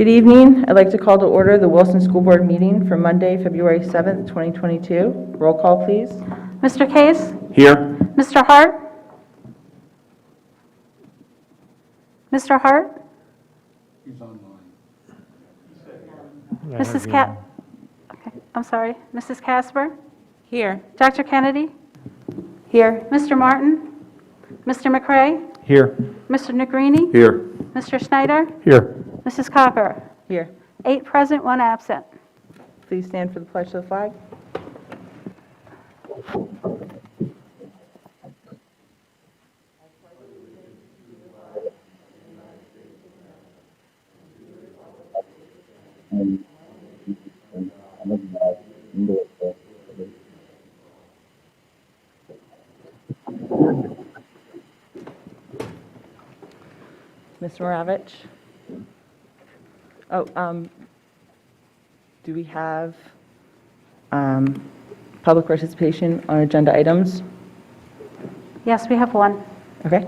Good evening. I'd like to call to order the Wilson School Board meeting for Monday, February 7th, 2022. Roll call, please. Mr. Case? Here. Mr. Hart? Mr. Hart? He's online. Mrs. Cat? Okay, I'm sorry. Mrs. Casper? Here. Dr. Kennedy? Here. Mr. Martin? Mr. McCray? Here. Mr. Negrini? Here. Mr. Schneider? Here. Mrs. Cocker? Here. 8 present, 1 absent. Please stand for the pledge to the flag. Ms. Moravich? Do we have public participation on agenda items? Yes, we have 1. Okay.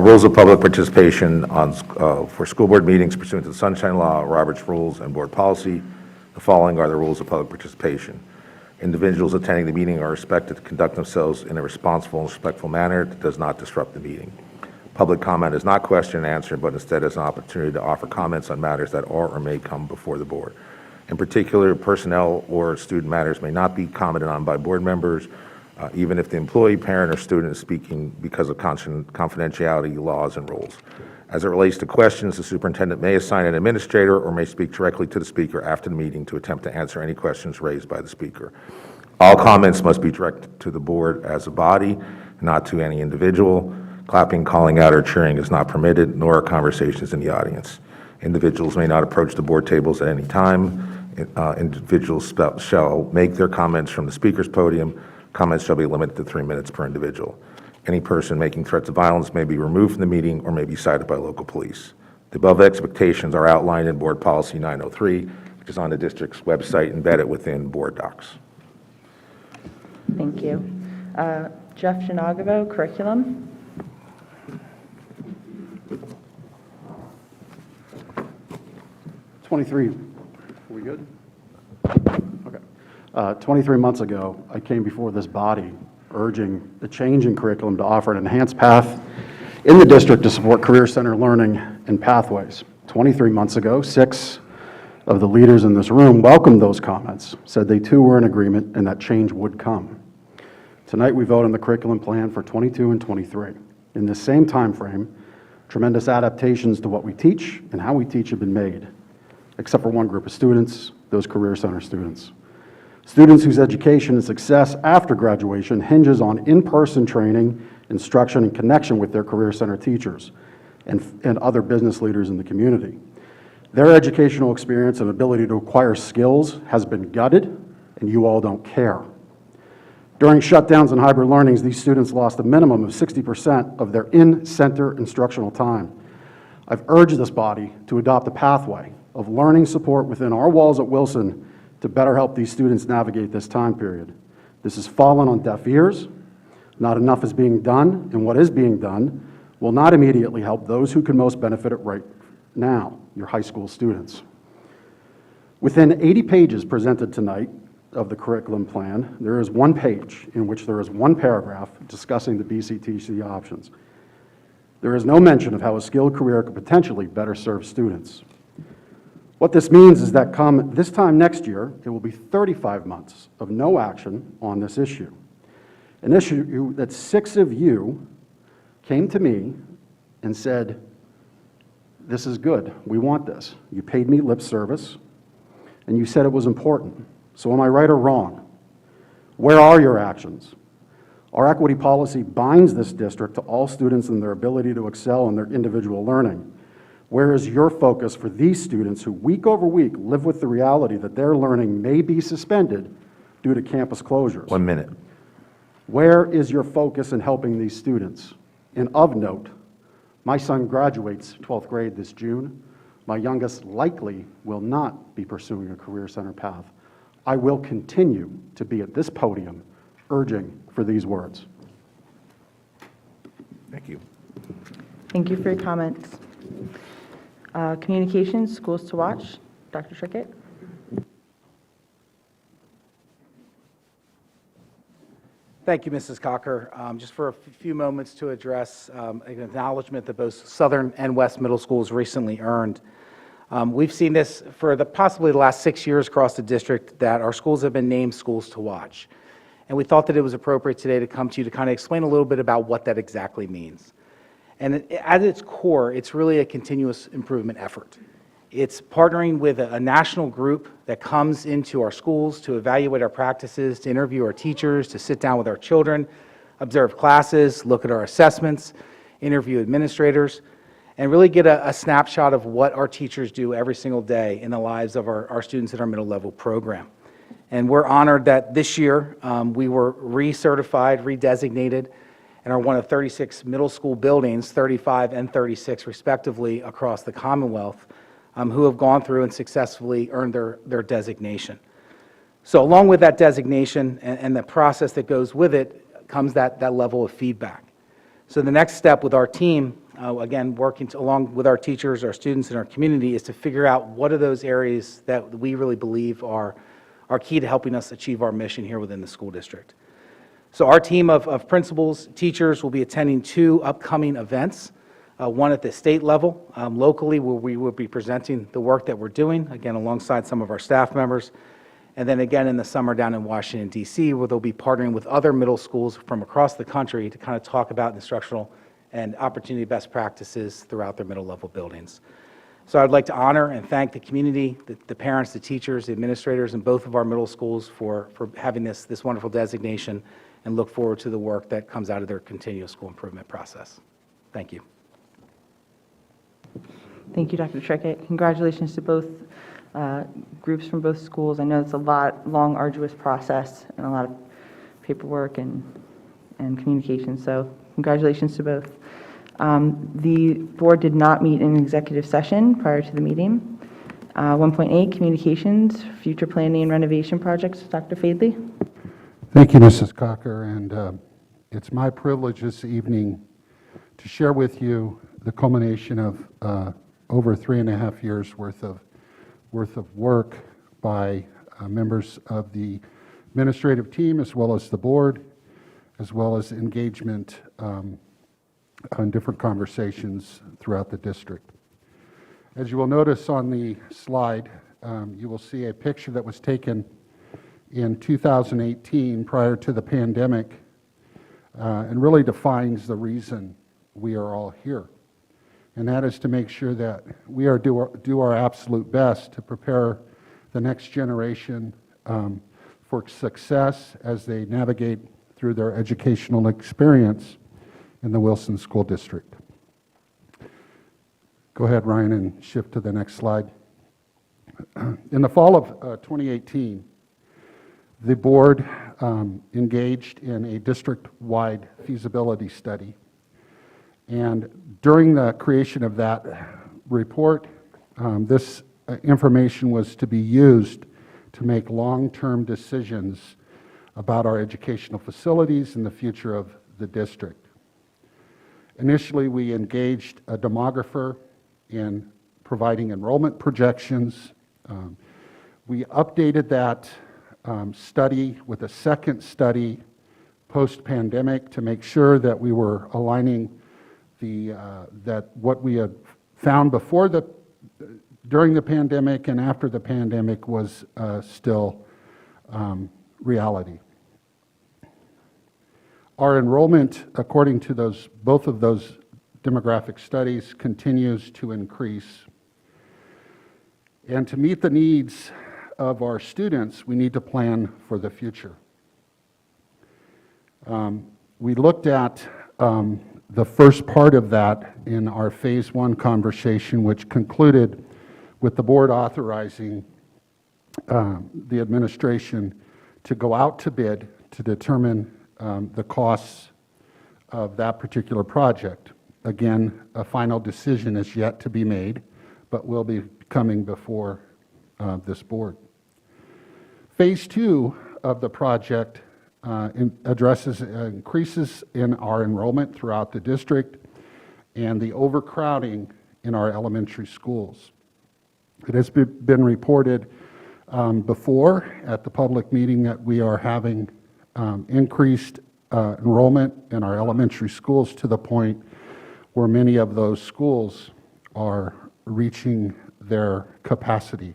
Rules of public participation for school board meetings pursuant to the Sunshine Law, Robert's Rules, and board policy. The following are the rules of public participation. Individuals attending the meeting are expected to conduct themselves in a responsible and respectful manner that does not disrupt the meeting. Public comment is not question and answer, but instead is an opportunity to offer comments on matters that are or may come before the board. In particular, personnel or student matters may not be commented on by board members, even if the employee, parent, or student is speaking because of confidentiality laws and rules. As it relates to questions, the superintendent may assign an administrator or may speak directly to the speaker after the meeting to attempt to answer any questions raised by the speaker. All comments must be directed to the board as a body, not to any individual. Clapping, calling out, or cheering is not permitted, nor are conversations in the audience. Individuals may not approach the board tables at any time. Individuals shall make their comments from the speaker's podium. Comments shall be limited to 3 minutes per individual. Any person making threats of violence may be removed from the meeting or may be cited by local police. The above expectations are outlined in Board Policy 903, which is on the district's website embedded within board docs. Thank you. Jeff Janagovo, curriculum. Are we good? Okay. 23 months ago, I came before this body urging the change in curriculum to offer an enhanced path in the district to support career center learning and pathways. 23 months ago, 6 of the leaders in this room welcomed those comments, said they too were in agreement and that change would come. Tonight we vote on the curriculum plan for 22 and 23. In this same time frame, tremendous adaptations to what we teach and how we teach have been made, except for one group of students, those career center students. Students whose education and success after graduation hinges on in-person training, instruction, and connection with their career center teachers and other business leaders in the community. Their educational experience and ability to acquire skills has been gutted, and you all don't care. During shutdowns and hybrid learnings, these students lost a minimum of 60% of their in-center instructional time. I've urged this body to adopt a pathway of learning support within our walls at Wilson to better help these students navigate this time period. This has fallen on deaf ears. Not enough is being done, and what is being done will not immediately help those who can most benefit it right now, your high school students. Within 80 pages presented tonight of the curriculum plan, there is 1 page in which there is 1 paragraph discussing the BCTC options. There is no mention of how a skilled career could potentially better serve students. What this means is that come this time next year, it will be 35 months of no action on this issue. An issue that 6 of you came to me and said, this is good, we want this. You paid me lip service, and you said it was important. So am I right or wrong? Where are your actions? Our equity policy binds this district to all students and their ability to excel in their individual learning. Where is your focus for these students who week over week live with the reality that their learning may be suspended due to campus closures? 1 minute. Where is your focus in helping these students? And of note, my son graduates 12th grade this June. My youngest likely will not be pursuing a Career Center path. I will continue to be at this podium urging for these words. Thank you. Thank you for your comments. Communications, schools to watch. Dr. Trickett? Thank you, Mrs. Cocker. Just for a few moments to address an acknowledgement that both Southern and West Middle Schools recently earned. We've seen this for possibly the last 6 years across the district, that our schools have been named schools to watch. And we thought that it was appropriate today to come to you to kind of explain a little bit about what that exactly means. And at its core, it's really a continuous improvement effort. It's partnering with a national group that comes into our schools to evaluate our practices, to interview our teachers, to sit down with our children, observe classes, look at our assessments, interview administrators, and really get a snapshot of what our teachers do every single day in the lives of our students in our middle level program. And we're honored that this year we were recertified, redesignated, and are one of 36 middle school buildings, 35 and 36 respectively, across the Commonwealth, who have gone through and successfully earned their designation. So along with that designation and the process that goes with it comes that level of feedback. So the next step with our team, again, working along with our teachers, our students, and our community, is to figure out what are those areas that we really believe are key to helping us achieve our mission here within the school district. So our team of principals, teachers will be attending 2 upcoming events. One at the state level, locally, where we will be presenting the work that we're doing, again, alongside some of our staff members. And then again in the summer down in Washington, D.C., where they'll be partnering with other middle schools from across the country to kind of talk about instructional and opportunity best practices throughout their middle level buildings. So I'd like to honor and thank the community, the parents, the teachers, the administrators in both of our middle schools for having this wonderful designation, and look forward to the work that comes out of their continuous school improvement process. Thank you. Thank you, Dr. Trickett. Congratulations to both groups from both schools. I know it's a long, arduous process and a lot of paperwork and communication, so congratulations to both. The board did not meet in executive session prior to the meeting. 1.8, communications, future planning and renovation projects. Dr. Fadley? Thank you, Mrs. Cocker, and it's my privilege this evening to share with you the culmination of over 3.5 years worth of work by members of the administrative team, as well as the board, as well as engagement on different conversations throughout the district. As you will notice on the slide, you will see a picture that was taken in 2018 prior to the pandemic, and really defines the reason we are all here. And that is to make sure that we do our absolute best to prepare the next generation for success as they navigate through their educational experience in the Wilson School District. Go ahead, Ryan, and shift to the next slide. In the fall of 2018, the board engaged in a district-wide feasibility study. And during the creation of that report, this information was to be used to make long-term decisions about our educational facilities and the future of the district. Initially, we engaged a demographer in providing enrollment projections. We updated that study with a second study post-pandemic to make sure that we were aligning that what we had found during the pandemic and after the pandemic was still reality. Our enrollment, according to both of those demographic studies, continues to increase. And to meet the needs of our students, we need to plan for the future. We looked at the first part of that in our phase 1 conversation, which concluded with the board authorizing the administration to go out to bid to determine the costs of that particular project. Again, a final decision is yet to be made, but will be coming before this board. Phase 2 of the project addresses increases in our enrollment throughout the district and the overcrowding in our elementary schools. It has been reported before at the public meeting that we are having increased enrollment in our elementary schools to the point where many of those schools are reaching their capacity.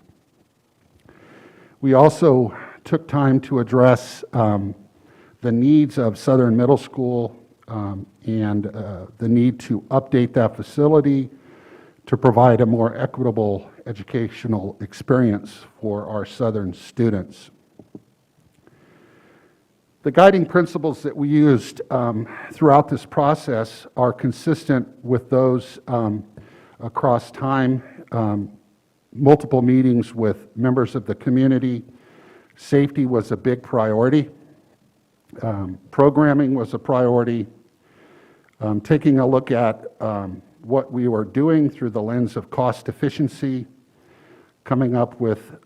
We also took time to address the needs of Southern Middle School and the need to update that facility to provide a more equitable educational experience for our Southern students. The guiding principles that we used throughout this process are consistent with those across time, multiple meetings with members of the community. Safety was a big priority. Programming was a priority. Taking a look at what we were doing through the lens of cost efficiency, coming up with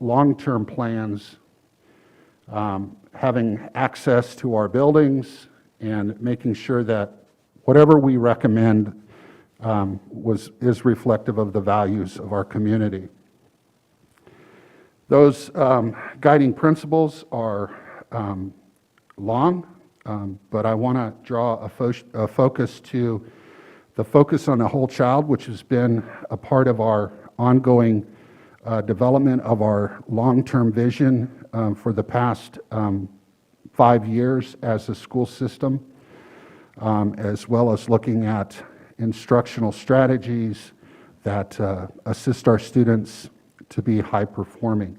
long-term plans, having access to our buildings, and making sure that whatever we recommend is reflective of the values of our community. Those guiding principles are long, but I want to draw a focus to the focus on the whole child, which has been a part of our ongoing development of our long-term vision for the past 5 years as a school system, as well as looking at instructional strategies that assist our students to be high-performing.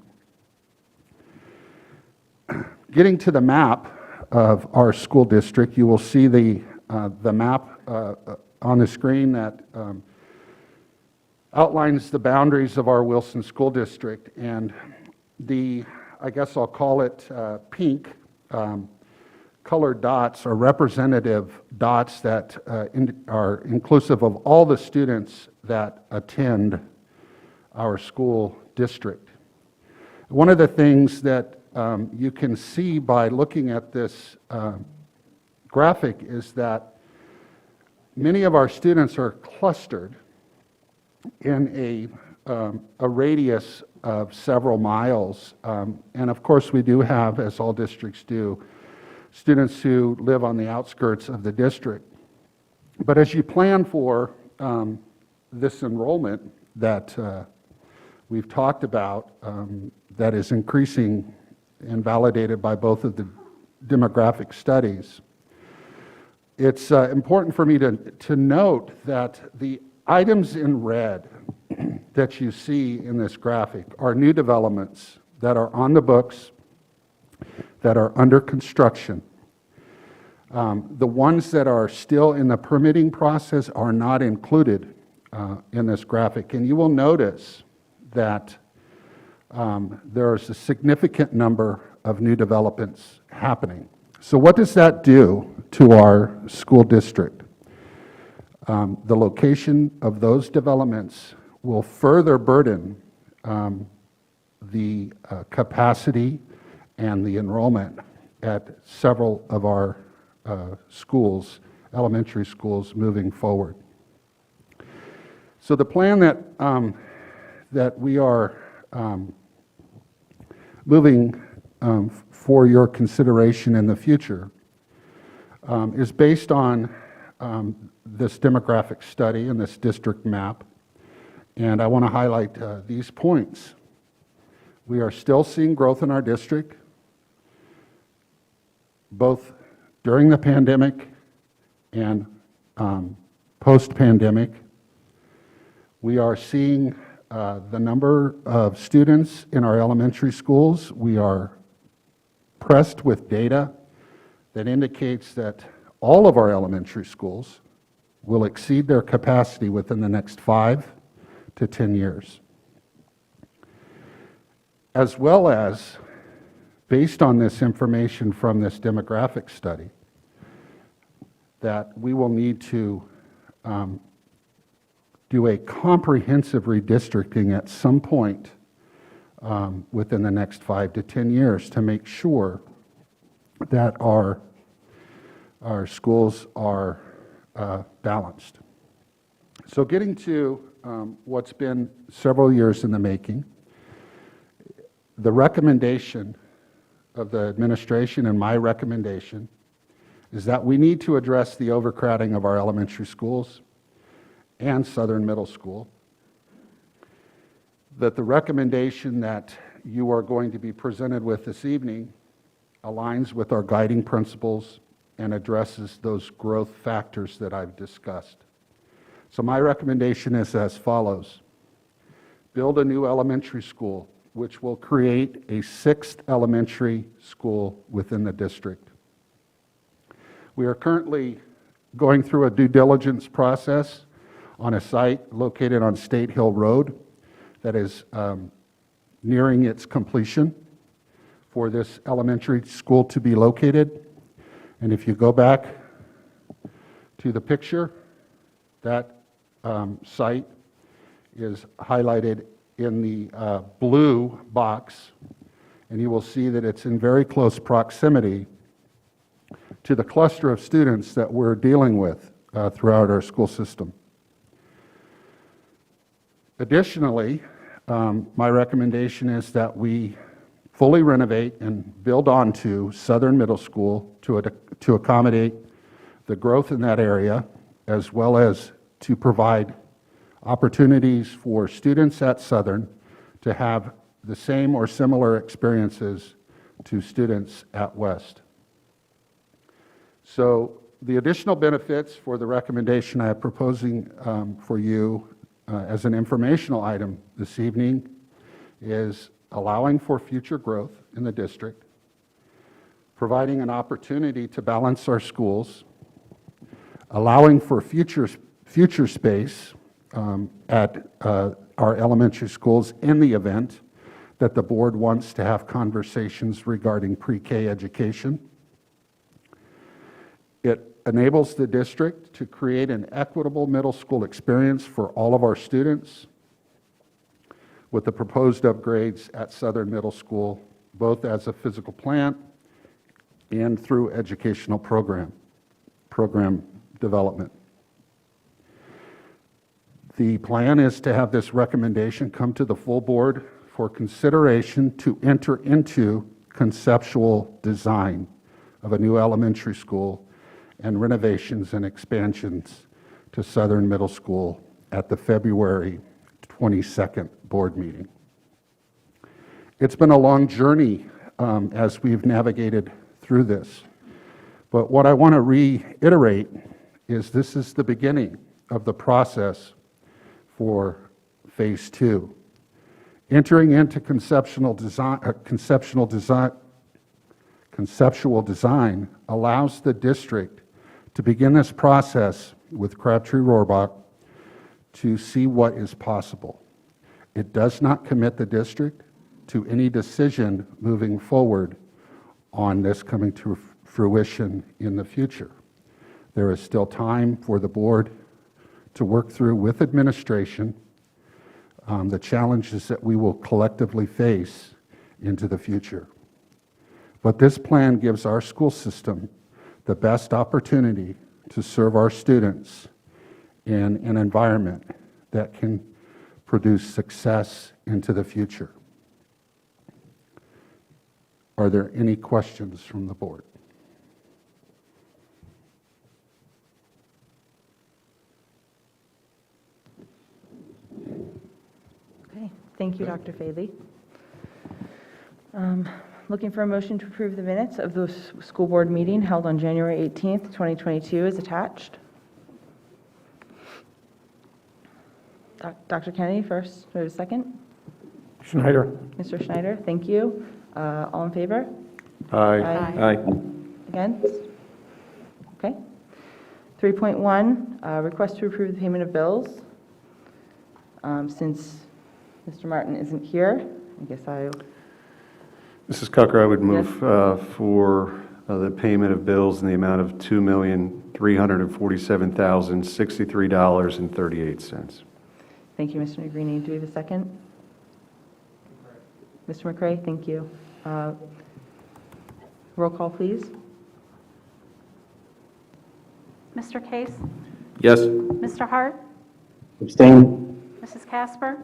Getting to the map of our school district, you will see the map on the screen that outlines the boundaries of our Wilson School District, and I guess I'll call it pink colored dots are representative dots that are inclusive of all the students that attend our school district. One of the things that you can see by looking at this graphic is that many of our students are clustered in a radius of several miles. And of course, we do have, as all districts do, students who live on the outskirts of the district. But as you plan for this enrollment that we've talked about, that is increasing and validated by both of the demographic studies, it's important for me to note that the items in red that you see in this graphic are new developments that are on the books, that are under construction. The ones that are still in the permitting process are not included in this graphic. And you will notice that there's a significant number of new developments happening. So what does that do to our school district? The location of those developments will further burden the capacity and the enrollment at several of our schools, elementary schools, moving forward. So the plan that we are moving for your consideration in the future is based on this demographic study and this district map. And I want to highlight these points. We are still seeing growth in our district, both during the pandemic and post-pandemic. We are seeing the number of students in our elementary schools. We are pressed with data that indicates that all of our elementary schools will exceed their capacity within the next 5 to 10 years. As well as, based on this information from this demographic study, that we will need to do a comprehensive redistricting at some point within the next 5 to 10 years to make sure that our schools are balanced. So getting to what's been several years in the making, the recommendation of the administration and my recommendation is that we need to address the overcrowding of our elementary schools and Southern Middle School, that the recommendation that you are going to be presented with this evening aligns with our guiding principles and addresses those growth factors that I've discussed. So my recommendation is as follows. Build a new elementary school, which will create a 6th elementary school within the district. We are currently going through a due diligence process on a site located on State Hill Road that is nearing its completion for this elementary school to be located. And if you go back to the picture, that site is highlighted in the blue box, and you will see that it's in very close proximity to the cluster of students that we're dealing with throughout our school system. Additionally, my recommendation is that we fully renovate and build onto Southern Middle School to accommodate the growth in that area, as well as to provide opportunities for students at Southern to have the same or similar experiences to students at West. So the additional benefits for the recommendation I am proposing for you as an informational item this evening is allowing for future growth in the district, providing an opportunity to balance our schools, allowing for future space at our elementary schools in the event that the board wants to have conversations regarding pre-K education. It enables the district to create an equitable middle school experience for all of our students with the proposed upgrades at Southern Middle School, both as a physical plant and through educational program development. The plan is to have this recommendation come to the full board for consideration to enter into conceptual design of a new elementary school and renovations and expansions to Southern Middle School at the February 22nd board meeting. It's been a long journey as we've navigated through this, but what I want to reiterate is this is the beginning of the process for phase 2. Entering into conceptual design allows the district to begin this process with Crabtree-Rohrbach to see what is possible. It does not commit the district to any decision moving forward on this coming to fruition in the future. There is still time for the board to work through with administration the challenges that we will collectively face into the future. But this plan gives our school system the best opportunity to serve our students in an environment that can produce success into the future. Are there any questions from the board? Okay, thank you, Dr. Faley. Looking for a motion to approve the minutes of the school board meeting held on January 18th, 2022 is attached. Dr. Kennedy first, or a second? Schneider. Mr. Schneider, thank you. All in favor? Aye. Aye. Against? Okay. 3.1, request to approve the payment of bills. Since Mr. Martin isn't here, I guess Mrs. Cucker, I would move for the payment of bills in the amount of $2,347,063.38. Thank you, Mr. Negrini. Do we have a second? Mr. McCray, thank you. Roll call, please. Mr. Case? Yes. Mr. Hart? Abstain. Mrs. Casper?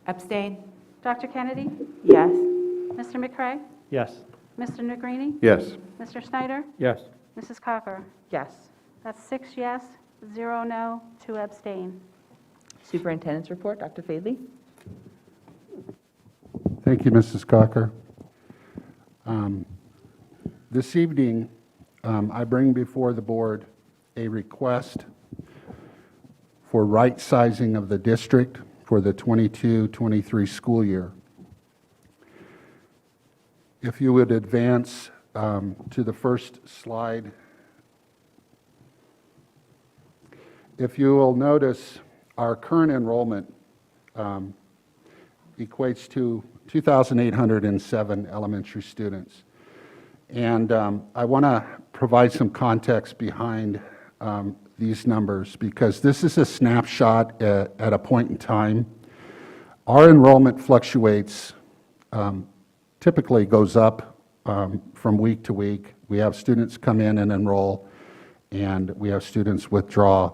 Abstain. Dr. Kennedy? Yes. Mr. McCray? Yes. Mr. Negrini? Yes. Mr. Snyder? Yes. Mrs. Cocker? Yes. That's 6 yes, 0 no, 2 abstain. Superintendent's report, Dr. Fadley. Thank you, Mrs. Cocker. This evening, I bring before the board a request for right-sizing of the district for the 22-23 school year. If you would advance to the first slide. If you will notice, our current enrollment equates to 2,807 elementary students. And I want to provide some context behind these numbers because this is a snapshot at a point in time. Our enrollment fluctuates, typically goes up from week to week. We have students come in and enroll, and we have students withdraw.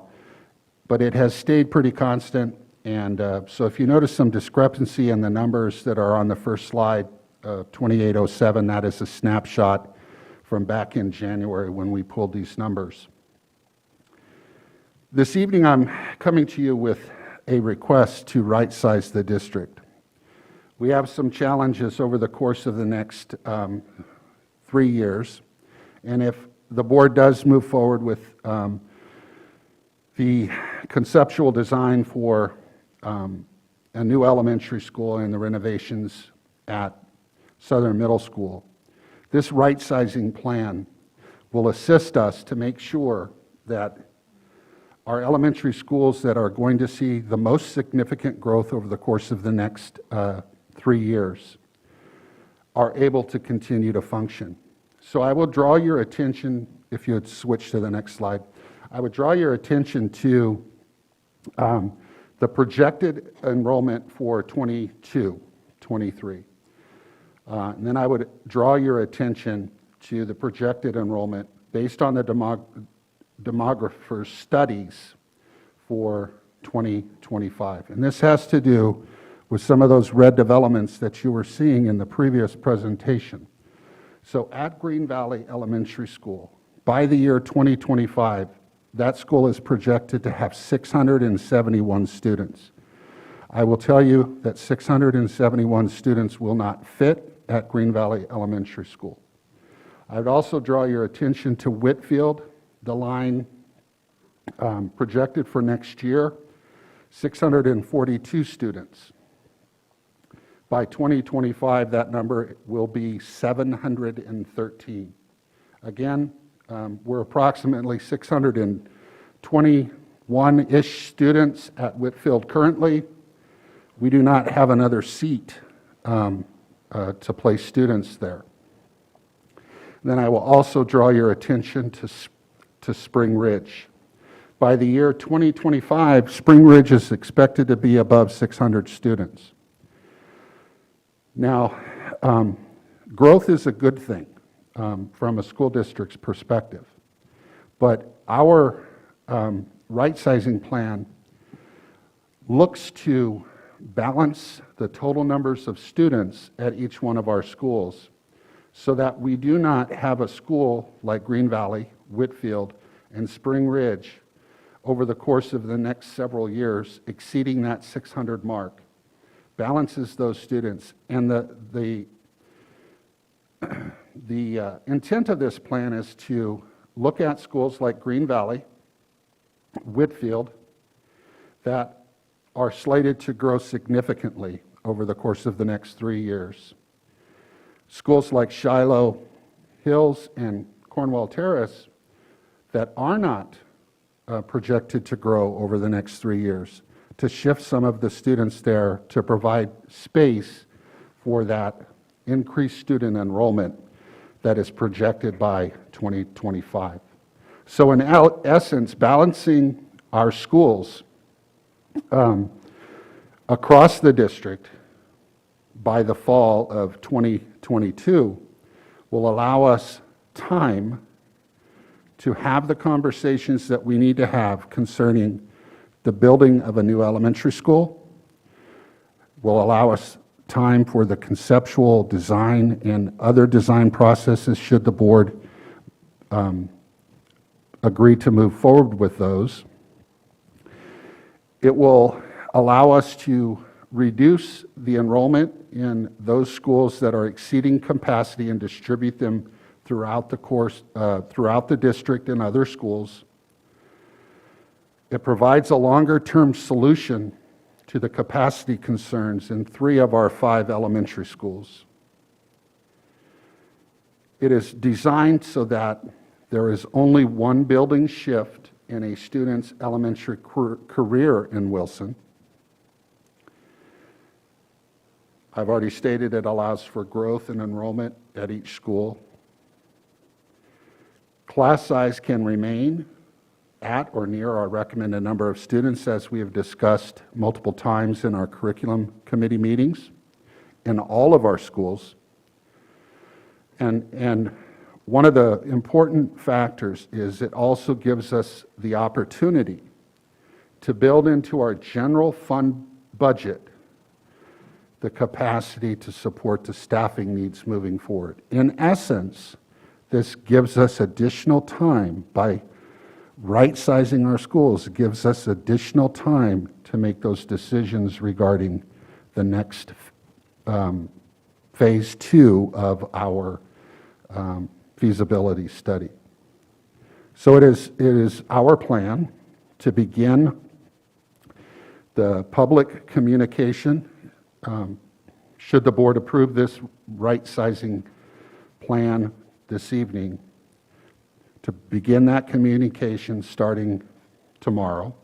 But it has stayed pretty constant. And so if you notice some discrepancy in the numbers that are on the first slide, 2807, that is a snapshot from back in January when we pulled these numbers. This evening, I'm coming to you with a request to right-size the district. We have some challenges over the course of the next 3 years. And if the board does move forward with the conceptual design for a new elementary school and the renovations at Southern Middle School, this right-sizing plan will assist us to make sure that our elementary schools that are going to see the most significant growth over the course of the next 3 years are able to continue to function. So I will draw your attention, if you would switch to the next slide, I would draw your attention to the projected enrollment for 22-23. And then I would draw your attention to the projected enrollment based on the demographer's studies for 2025. And this has to do with some of those red developments that you were seeing in the previous presentation. So at Green Valley Elementary School, by the year 2025, that school is projected to have 671 students. I will tell you that 671 students will not fit at Green Valley Elementary School. I would also draw your attention to Whitfield, the line projected for next year, 642 students. By 2025, that number will be 713. Again, we're approximately 621-ish students at Whitfield currently. We do not have another seat to place students there. Then I will also draw your attention to Spring Ridge. By the year 2025, Spring Ridge is expected to be above 600 students. Now, growth is a good thing from a school district's perspective, but our right-sizing plan looks to balance the total numbers of students at each one of our schools so that we do not have a school like Green Valley, Whitfield, and Spring Ridge over the course of the next several years exceeding that 600 mark. Balances those students. And the intent of this plan is to look at schools like Green Valley, Whitfield, that are slated to grow significantly over the course of the next 3 years. Schools like Shiloh Hills and Cornwall Terrace that are not projected to grow over the next 3 years, to shift some of the students there to provide space for that increased student enrollment that is projected by 2025. So in essence, balancing our schools across the district by the fall of 2022 will allow us time to have the conversations that we need to have concerning the building of a new elementary school, will allow us time for the conceptual design and other design processes should the board agree to move forward with those. It will allow us to reduce the enrollment in those schools that are exceeding capacity and distribute them throughout the district and other schools. It provides a longer-term solution to the capacity concerns in 3 of our 5 elementary schools. It is designed so that there is only one building shift in a student's elementary career in Wilson. I've already stated it allows for growth and enrollment at each school. Class size can remain at or near our recommended number of students, as we have discussed multiple times in our curriculum committee meetings in all of our schools. And one of the important factors is it also gives us the opportunity to build into our general fund budget the capacity to support the staffing needs moving forward. In essence, this gives us additional time by right-sizing our schools. It gives us additional time to make those decisions regarding the next phase 2 of our feasibility study. So it is our plan to begin the public communication, should the board approve this right-sizing plan this evening, to begin that communication starting tomorrow,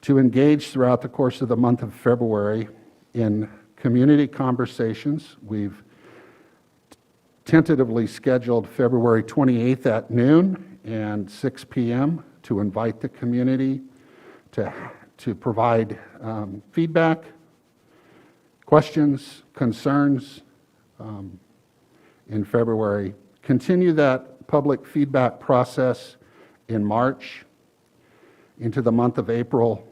to engage throughout the course of the month of February in community conversations. We've tentatively scheduled February 28th at noon and 6 p.m. to invite the community to provide feedback, questions, concerns in February. Continue that public feedback process in March into the month of April.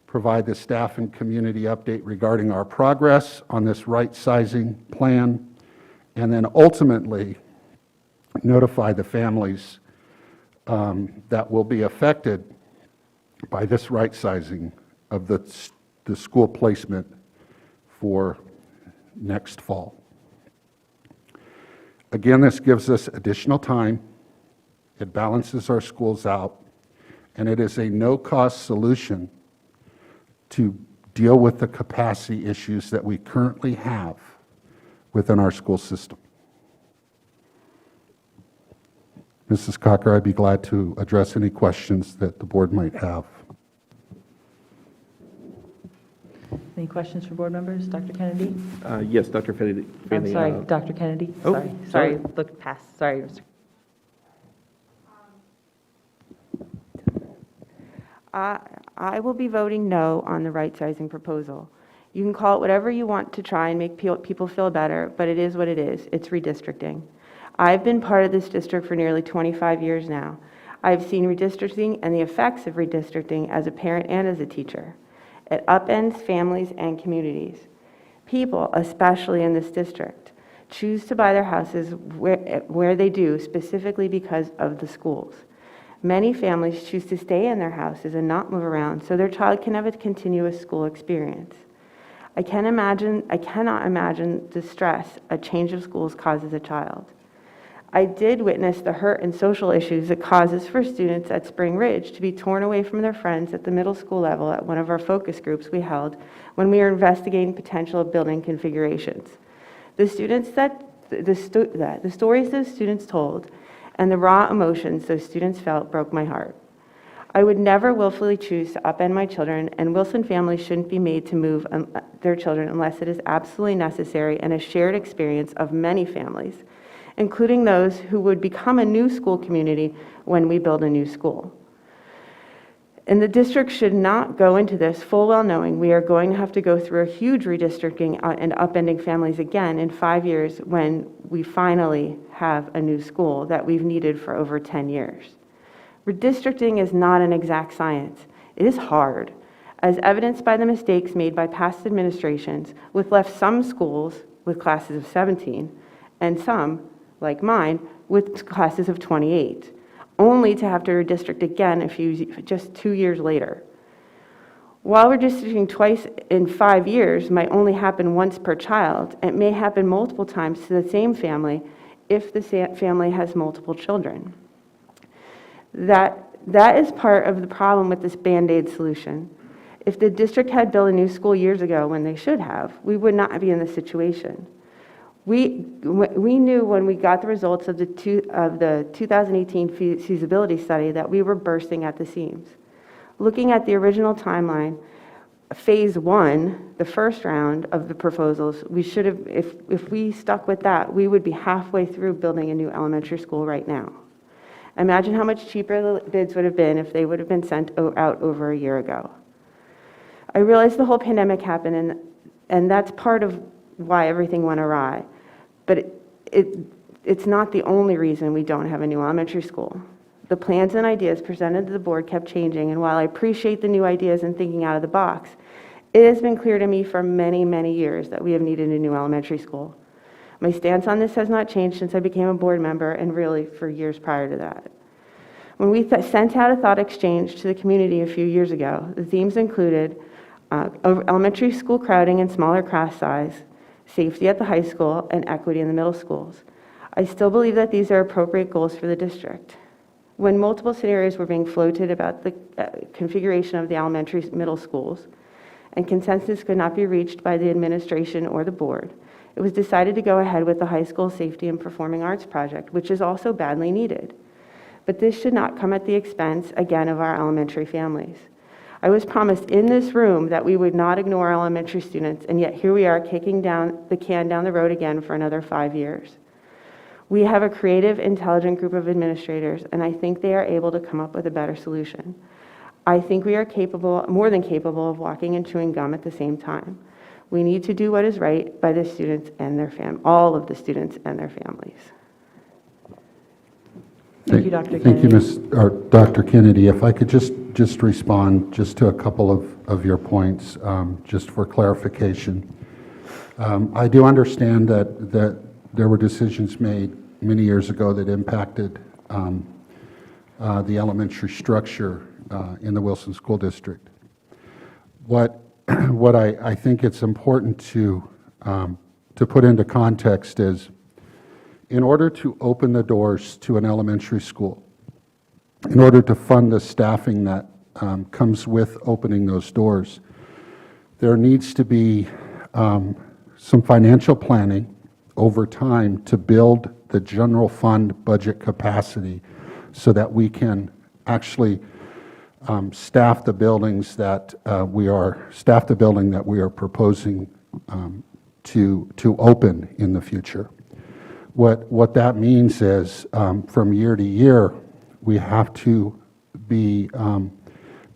Provide the staff and community update regarding our progress on this right-sizing plan, and then ultimately notify the families that will be affected by this right-sizing of the school placement for next fall. Again, this gives us additional time. It balances our schools out, and it is a no-cost solution to deal with the capacity issues that we currently have within our school system. Mrs. Cocker, I'd be glad to address any questions that the board might have. Any questions for board members? Dr. Kennedy? Yes, Dr. Fennedy. I'm sorry, Dr. Kennedy? Oh, Sorry, sorry. looked past, sorry. Mr. I will be voting no on the right-sizing proposal. You can call it whatever you want to try and make people feel better, but it is what it is. It's redistricting. I've been part of this district for nearly 25 years now. I've seen redistricting and the effects of redistricting as a parent and as a teacher. It upends families and communities. People, especially in this district, choose to buy their houses where they do, specifically because of the schools. Many families choose to stay in their houses and not move around so their child can have a continuous school experience. I cannot imagine the stress a change of schools causes a child. I did witness the hurt and social issues it causes for students at Spring Ridge to be torn away from their friends at the middle school level at one of our focus groups we held when we were investigating potential building configurations. The stories those students told and the raw emotions those students felt broke my heart. I would never willfully choose to upend my children, and Wilson families shouldn't be made to move their children unless it is absolutely necessary and a shared experience of many families, including those who would become a new school community when we build a new school. And the district should not go into this full well knowing we are going to have to go through a huge redistricting and upending families again in 5 years when we finally have a new school that we've needed for over 10 years. Redistricting is not an exact science. It is hard, as evidenced by the mistakes made by past administrations, which left some schools with classes of 17 and some, like mine, with classes of 28. Only to have to redistrict again just 2 years later. While redistricting twice in 5 years might only happen once per child, it may happen multiple times to the same family if the family has multiple children. That is part of the problem with this Band-Aid solution. If the district had built a new school years ago when they should have, we would not be in this situation. We knew when we got the results of the 2018 feasibility study that we were bursting at the seams. Looking at the original timeline, phase 1, the first round of the proposals, we should have, if we stuck with that, we would be halfway through building a new elementary school right now. Imagine how much cheaper the bids would have been if they would have been sent out over a year ago. I realize the whole pandemic happened, and that's part of why everything went awry. But it's not the only reason we don't have a new elementary school. The plans and ideas presented to the board kept changing, and while I appreciate the new ideas and thinking out of the box, it has been clear to me for many, many years that we have needed a new elementary school. My stance on this has not changed since I became a board member, and really for years prior to that. When we sent out a thought exchange to the community a few years ago, the themes included elementary school crowding and smaller class size, safety at the high school, and equity in the middle schools. I still believe that these are appropriate goals for the district. When multiple scenarios were being floated about the configuration of the elementary middle schools, and consensus could not be reached by the administration or the board, it was decided to go ahead with the high school safety and performing arts project, which is also badly needed. But this should not come at the expense, again, of our elementary families. I was promised in this room that we would not ignore elementary students, and yet here we are kicking down the can down the road again for another 5 years. We have a creative, intelligent group of administrators, and I think they are able to come up with a better solution. I think we are capable, more than capable, of walking and chewing gum at the same time. We need to do what is right by the students and their all of the students and their families. Thank you, Dr. Thank you, Kennedy. Dr. Kennedy. If I could just respond just to a couple of your points, just for clarification. I do understand that there were decisions made many years ago that impacted the elementary structure in the Wilson School District. What I think it's important to put into context is, in order to open the doors to an elementary school, in order to fund the staffing that comes with opening those doors, there needs to be some financial planning over time to build the general fund budget capacity so that we can actually staff the buildings that we are proposing to open in the future. What that means is, from year to year, we have to be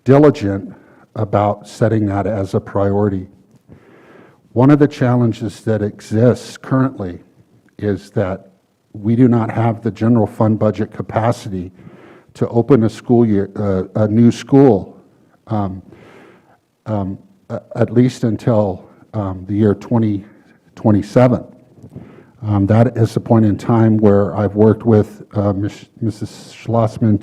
diligent about setting that as a priority. One of the challenges that exists currently is that we do not have the general fund budget capacity to open a new school, at least until the year 2027. That is a point in time where I've worked with Mrs. Schlossman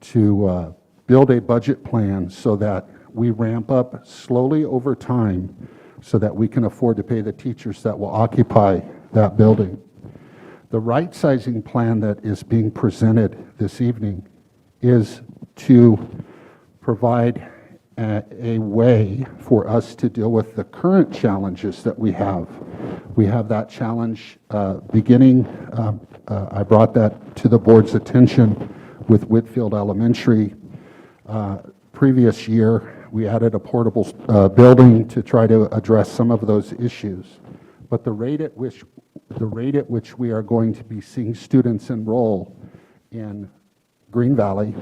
to build a budget plan so that we ramp up slowly over time so that we can afford to pay the teachers that will occupy that building. The right-sizing plan that is being presented this evening is to provide a way for us to deal with the current challenges that we have. We have that challenge beginning, I brought that to the board's attention with Whitfield Elementary. Previous year, we added a portable building to try to address some of those issues. But the rate at which we are going to be seeing students enroll in Green Valley,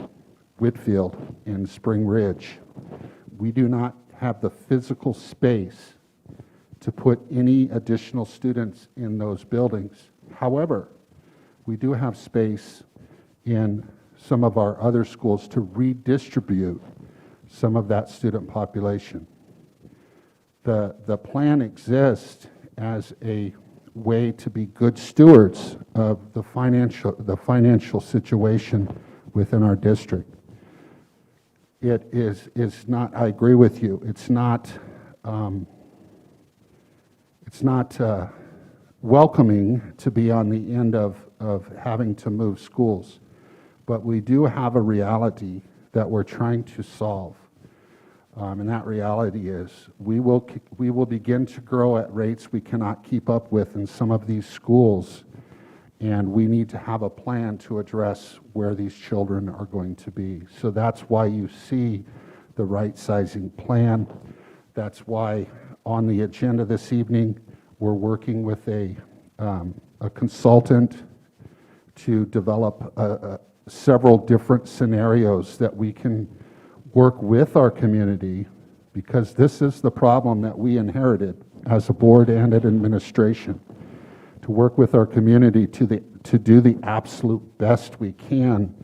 Whitfield, and Spring Ridge. We do not have the physical space to put any additional students in those buildings. However, we do have space in some of our other schools to redistribute some of that student population. The plan exists as a way to be good stewards of the financial situation within our district. It is not, I agree with you, it's not welcoming to be on the end of having to move schools. But we do have a reality that we're trying to solve. And that reality is we will begin to grow at rates we cannot keep up with in some of these schools. And we need to have a plan to address where these children are going to be. So that's why you see the right sizing plan. That's why on the agenda this evening, we're working with a consultant to develop several different scenarios that we can work with our community, because this is the problem that we inherited as a board and an administration, to work with our community to do the absolute best we can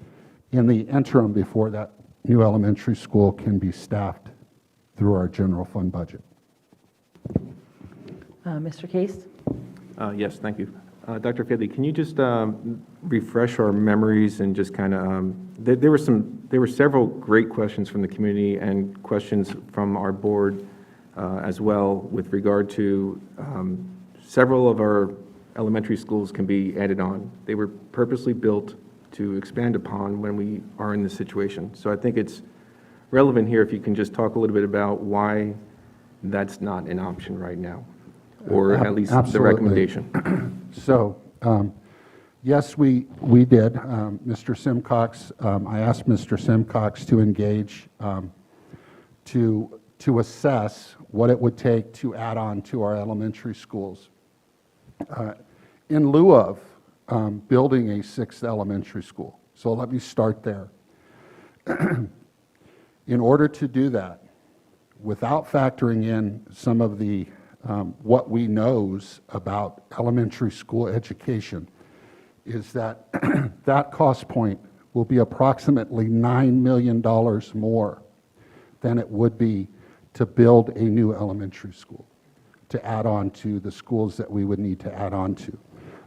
in the interim before that new elementary school can be staffed through our general fund budget. Mr. Case? Yes, thank you. Dr. Fidley, can you just refresh our memories and just kind of, there were several great questions from the community and questions from our board as well with regard to several of our elementary schools can be added on. They were purposely built to expand upon when we are in this situation. So I think it's relevant here if you can just talk a little bit about why that's not an option right now, or at least the Absolutely. recommendation. So, yes, we did. Mr. Simcox, I asked Mr. Simcox to engage to assess what it would take to add on to our elementary schools. In lieu of building a sixth elementary school. So let me start there. In order to do that, without factoring in some of the what we knows about elementary school education, is that that cost point will be approximately $9 million more than it would be to build a new elementary school, to add on to the schools that we would need to add on to.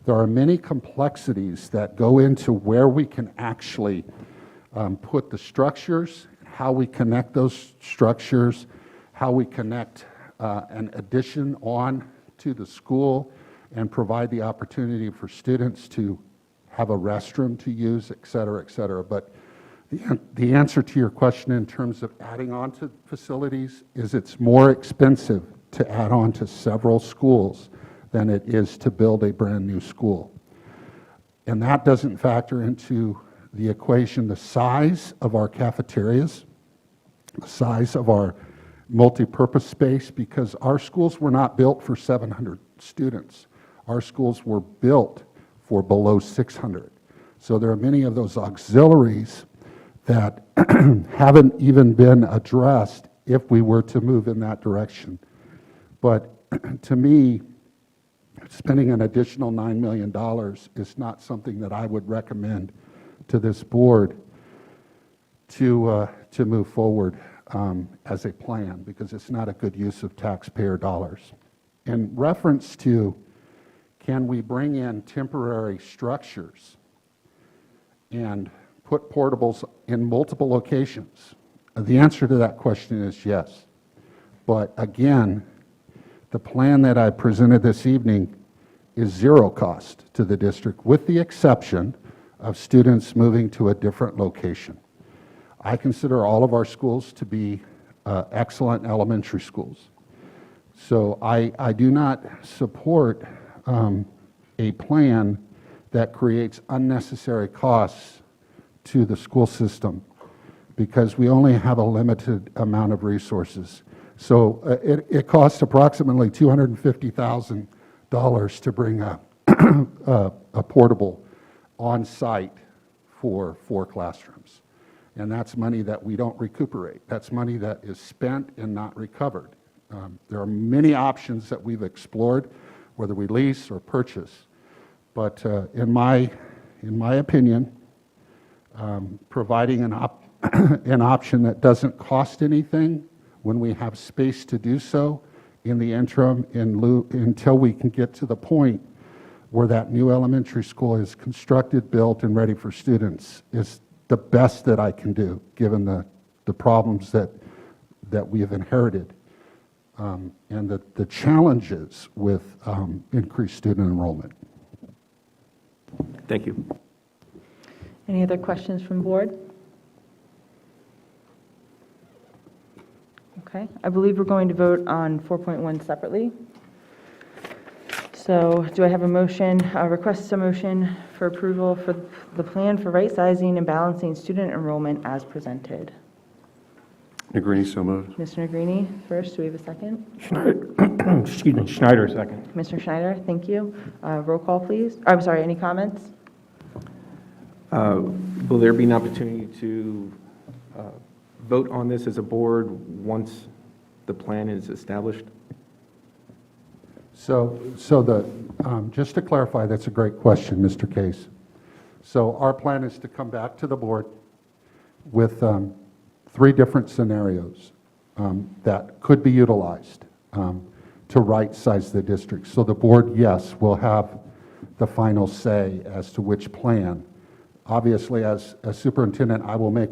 There are many complexities that go into where we can actually put the structures, how we connect those structures, how we connect an addition on to the school and provide the opportunity for students to have a restroom to use, et cetera, et cetera. But the answer to your question in terms of adding on to facilities is it's more expensive to add on to several schools than it is to build a brand new school. And that doesn't factor into the equation the size of our cafeterias, the size of our multi-purpose space, because our schools were not built for 700 students. Our schools were built for below 600. So there are many of those auxiliaries that haven't even been addressed if we were to move in that direction. But to me, spending an additional $9 million is not something that I would recommend to this board to move forward as a plan, because it's not a good use of taxpayer dollars. In reference to, can we bring in temporary structures and put portables in multiple locations? The answer to that question is yes. But again, the plan that I presented this evening is zero cost to the district, with the exception of students moving to a different location. I consider all of our schools to be excellent elementary schools. So I do not support a plan that creates unnecessary costs to the school system, because we only have a limited amount of resources. So it costs approximately $250,000 to bring a portable on site for 4 classrooms. And that's money that we don't recuperate. That's money that is spent and not recovered. There are many options that we've explored, whether we lease or purchase. But in my opinion, providing an option that doesn't cost anything when we have space to do so in the interim until we can get to the point where that new elementary school is constructed, built, and ready for students is the best that I can do, given the problems that we have inherited and the challenges with increased student enrollment. Thank you. Any other questions from board? Okay, I believe we're going to vote on 4.1 separately. So do I have a motion, request a motion for approval for the plan for right sizing and balancing student enrollment as presented? Negrini, so moved. Mr. Negrini first, do we have a second? Excuse me, Schneider, second. Mr. Schneider, thank you. Roll call, please. I'm sorry, any comments? Will there be an opportunity to vote on this as a board once the plan is established? So just to clarify, that's a great question, Mr. Case. So our plan is to come back to the board with 3 different scenarios that could be utilized to right-size the district. So the board, yes, will have the final say as to which plan. Obviously, as superintendent, I will make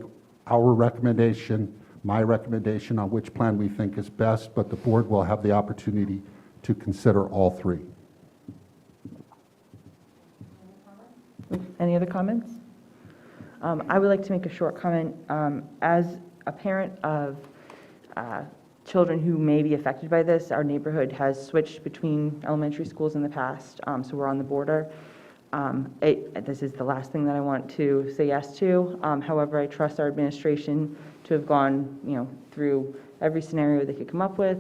our recommendation, my recommendation on which plan we think is best, but the board will have the opportunity to consider all 3. Any other comments? I would like to make a short comment. As a parent of children who may be affected by this, our neighborhood has switched between elementary schools in the past, so we're on the border. This is the last thing that I want to say yes to. However, I trust our administration to have gone, through every scenario they could come up with.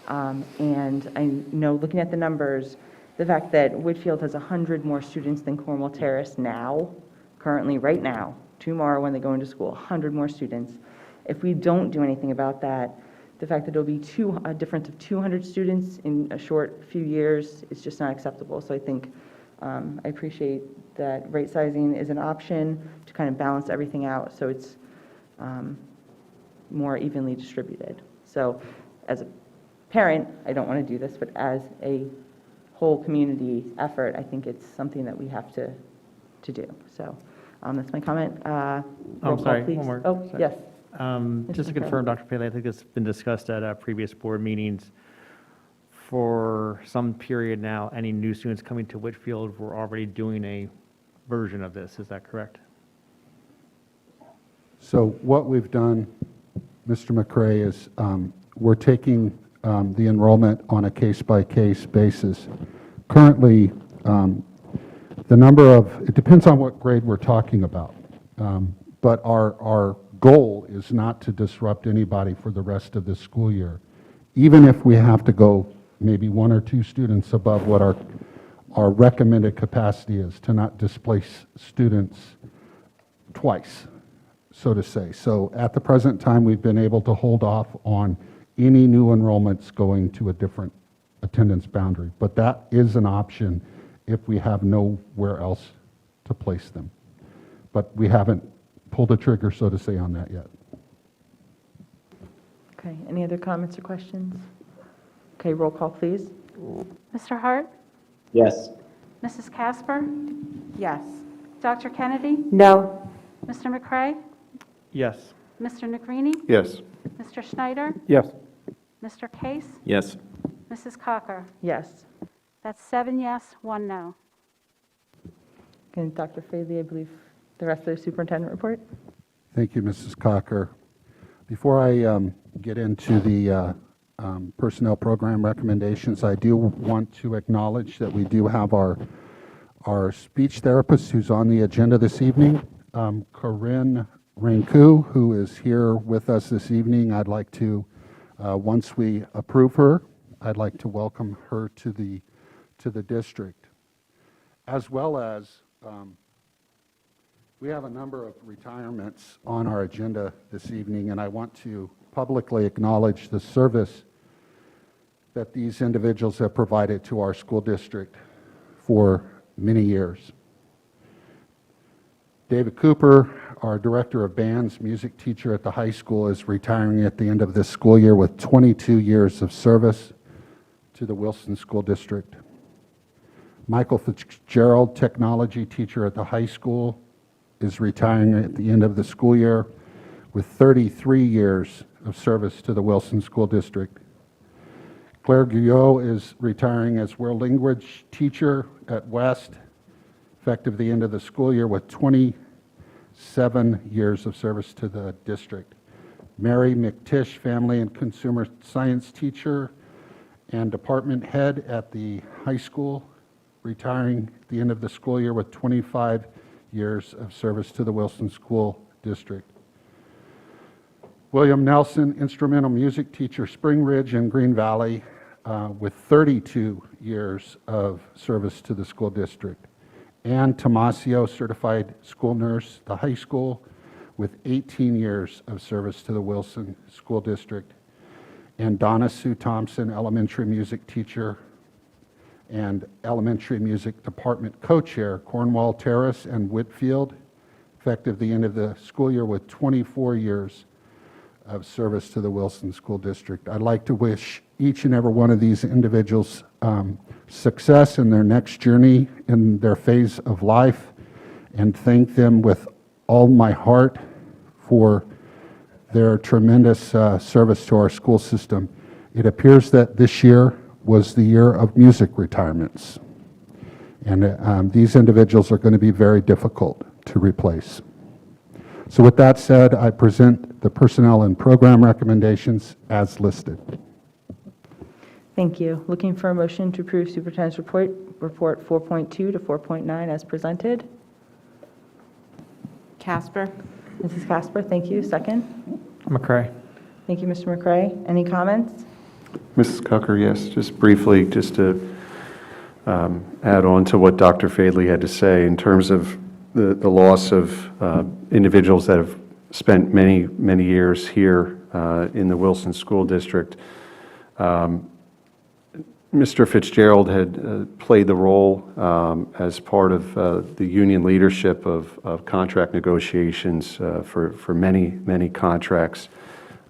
And I know, looking at the numbers, the fact that Whitfield has 100 more students than Cornwall Terrace now, currently, right now, tomorrow when they go into school, 100 more students. If we don't do anything about that, the fact that there'll be a difference of 200 students in a short few years is just not acceptable. So I think I appreciate that right sizing is an option to kind of balance everything out so it's more evenly distributed. So as a parent, I don't want to do this, but as a whole community effort, I think it's something that we have to do. So that's my comment. Roll call, sorry, please. one more. Oh, Sorry. yes. Just to McCray. confirm, Dr. Paley, I think it's been discussed at previous board meetings. For some period now, any new students coming to Whitfield were already doing a version of this. Is that correct? So what we've done, Mr. McCray, is we're taking the enrollment on a case-by-case basis. Currently, the number of, it depends on what grade we're talking about, but our goal is not to disrupt anybody for the rest of the school year, even if we have to go maybe 1 or 2 students above what our recommended capacity is, to not displace students twice, so to say. So at the present time, we've been able to hold off on any new enrollments going to a different attendance boundary, but that is an option if we have nowhere else to place them. But we haven't pulled the trigger, so to say, on that yet. Okay, any other comments or questions? Okay, roll call, please. Mr. Hart? Yes. Mrs. Casper? Yes. Dr. Kennedy? No. Mr. McCray? Yes. Mr. Negrini? Yes. Mr. Schneider? Yes. Mr. Case? Yes. Mrs. Cocker? Yes. That's 7 yes, 1 no. And Dr. Faley, I believe the rest of the superintendent report? Thank you, Mrs. Cocker. Before I get into the personnel program recommendations, I do want to acknowledge that we do have our speech therapist who's on the agenda this evening, Corinne Ranku, who is here with us this evening. I'd like to, once we approve her, I'd like to welcome her to the district, as well as We have a number of retirements on our agenda this evening, and I want to publicly acknowledge the service that these individuals have provided to our school district for many years. David Cooper, our Director of Bands, music teacher at the high school, is retiring at the end of this school year with 22 years of service to the Wilson School District. Michael Fitzgerald, technology teacher at the high school, is retiring at the end of the school year with 33 years of service to the Wilson School District. Claire Guyot is retiring as world language teacher at West, effective the end of the school year with 27 years of service to the district. Mary McTish, family and consumer science teacher and department head at the high school, retiring at the end of the school year with 25 years of service to the Wilson School District. William Nelson, instrumental music teacher, Spring Ridge and Green Valley, with 32 years of service to the school district. Ann Tomasio, certified school nurse, the high school, with 18 years of service to the Wilson School District. And Donna Sue Thompson, elementary music teacher and elementary music department co-chair, Cornwall Terrace and Whitfield, effective the end of the school year with 24 years of service to the Wilson School District. I'd like to wish each and every one of these individuals success in their next journey in their phase of life, and thank them with all my heart for their tremendous service to our school system. It appears that this year was the year of music retirements, and these individuals are going to be very difficult to replace. So with that said, I present the personnel and program recommendations as listed. Thank you. Looking for a motion to approve Superintendent's Report 4.2 to 4.9 as presented. Casper? Mrs. Casper, thank you. Second. McCray. Thank you, Mr. McCray. Any comments? Mrs. Cucker, yes, just briefly, just to add on to what Dr. Fadley had to say in terms of the loss of individuals that have spent many, many years here in the Wilson School District. Mr. Fitzgerald had played the role as part of the union leadership of contract negotiations for many, many contracts.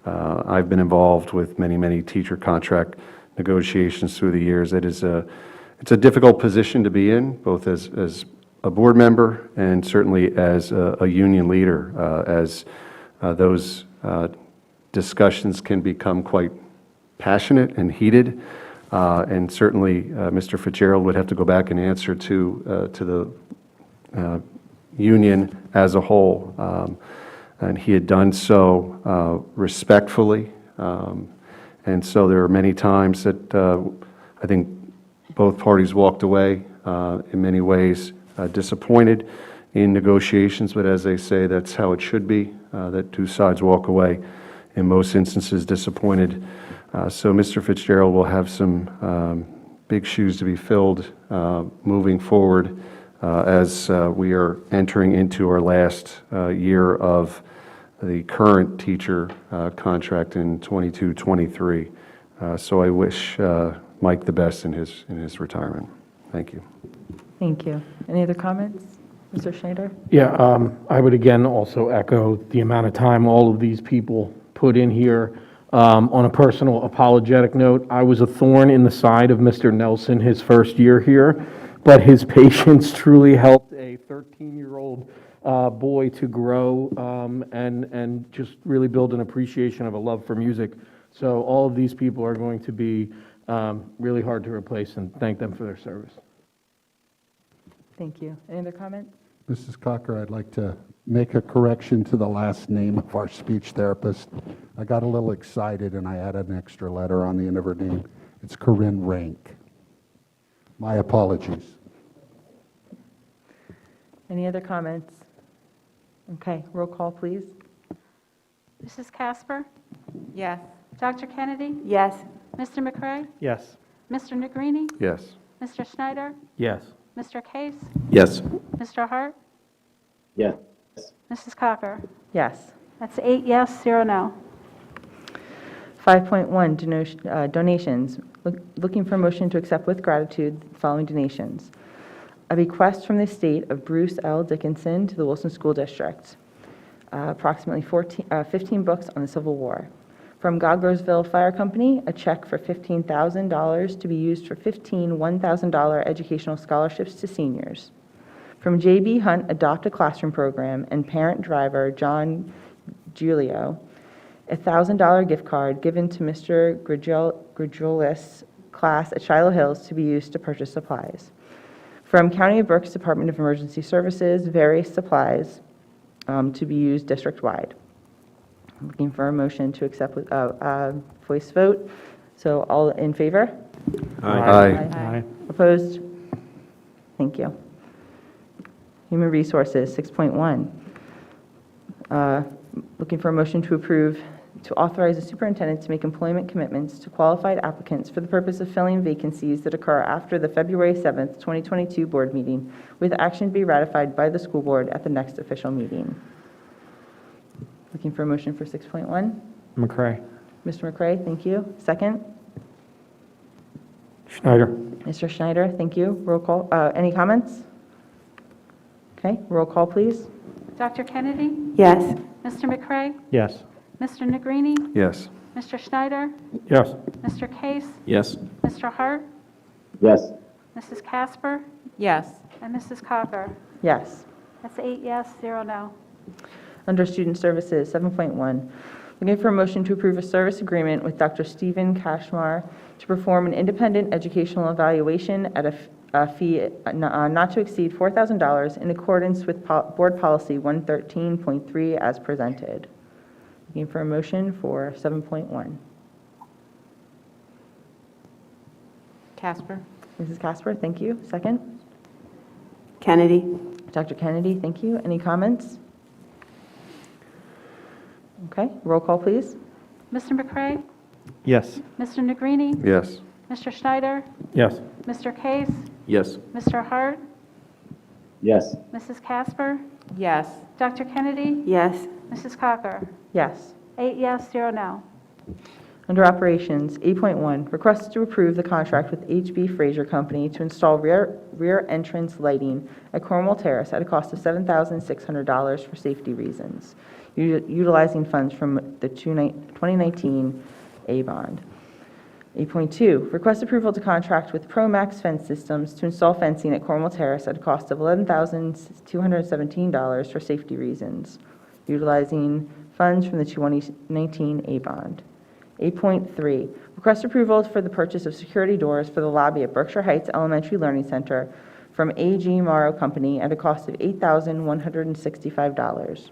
I've been involved with many, many teacher contract negotiations through the years. It's a difficult position to be in, both as a board member and certainly as a union leader, as those discussions can become quite passionate and heated. And certainly, Mr. Fitzgerald would have to go back and answer to the union as a whole. And he had done so respectfully. And so there are many times that I think both parties walked away in many ways disappointed in negotiations, but as they say, that's how it should be, that two sides walk away, in most instances, disappointed. So Mr. Fitzgerald will have some big shoes to be filled moving forward as we are entering into our last year of the current teacher contract in 22-23. So I wish Mike the best in his retirement. Thank you. Thank you. Any other comments? Mr. Schneider? Yeah, I would again also echo the amount of time all of these people put in here. On a personal apologetic note, I was a thorn in the side of Mr. Nelson his first year here, but his patience truly helped a 13-year-old boy to grow and just really build an appreciation of a love for music. So all of these people are going to be really hard to replace, and thank them for their service. Thank you. Any other comments? Mrs. Cocker, I'd like to make a correction to the last name of our speech therapist. I got a little excited and I added an extra letter on the end of her name. It's Corinne Rank. My apologies. Any other comments? Okay, roll call, please. Mrs. Casper? Yes. Dr. Kennedy? Yes. Mr. McCray? Yes. Mr. Negrini? Yes. Mr. Schneider? Yes. Mr. Case? Yes. Mr. Hart? Yes. Mrs. Cocker. Yes. That's 8 yes, 0 no. 5.1, donations. Looking for a motion to accept with gratitude the following donations. A bequest from the estate of Bruce L. Dickinson to the Wilson School District. Approximately 15 books on the Civil War. From Goglersville Fire Company, a check for $15,000 to be used for 15 $1,000 educational scholarships to seniors. From J.B. Hunt Adopt a Classroom Program and parent driver John Giulio, a $1,000 gift card given to Mr. Grigolis' class at Shiloh Hills to be used to purchase supplies. From County of Berks Department of Emergency Services, various supplies to be used district-wide. Looking for a motion to accept with voice vote. So all in favor? Aye. Opposed? Thank you. Human Resources, 6.1. Looking for a motion to approve, to authorize the superintendent to make employment commitments to qualified applicants for the purpose of filling vacancies that occur after the February 7th, 2022 board meeting, with action to be ratified by the school board at the next official meeting. Looking for a motion for 6.1. McCray. Mr. McCray, thank you. Second. Schneider. Mr. Schneider, thank you. Roll call. Any comments? Okay, roll call, please. Dr. Kennedy? Yes. Mr. McCray? Yes. Mr. Negrini? Yes. Mr. Schneider? Yes. Mr. Case? Yes. Mr. Hart? Yes. Mrs. Casper? Yes. And Mrs. Cocker. Yes. That's 8 yes, 0 no. Under Student Services, 7.1, looking for a motion to approve a service agreement with Dr. Stephen Kashmar to perform an independent educational evaluation at a fee not to exceed $4,000 in accordance with Board Policy 113.3 as presented. Looking for a motion for 7.1. Casper. Mrs. Casper, thank you. Second. Kennedy. Dr. Kennedy, thank you. Any comments? Okay, roll call, please. Mr. McCray? Yes. Mr. Negrini? Yes. Mr. Schneider? Yes. Mr. Case? Yes. Mr. Hart? Yes. Mrs. Casper? Yes. Dr. Kennedy? Yes. Mrs. Cocker? Yes. 8 yes, 0 no. Under Operations, 8.1, request to approve the contract with HB Fraser Company to install rear entrance lighting at Cornwall Terrace at a cost of $7,600 for safety reasons, utilizing funds from the 2019 A bond. 8.2, request approval to contract with ProMax Fence Systems to install fencing at Cornwall Terrace at a cost of $11,217 for safety reasons, utilizing funds from the 2019 A bond. 8.3, request approval for the purchase of security doors for the lobby at Berkshire Heights Elementary Learning Center from A.G. Morrow Company at a cost of $8,165.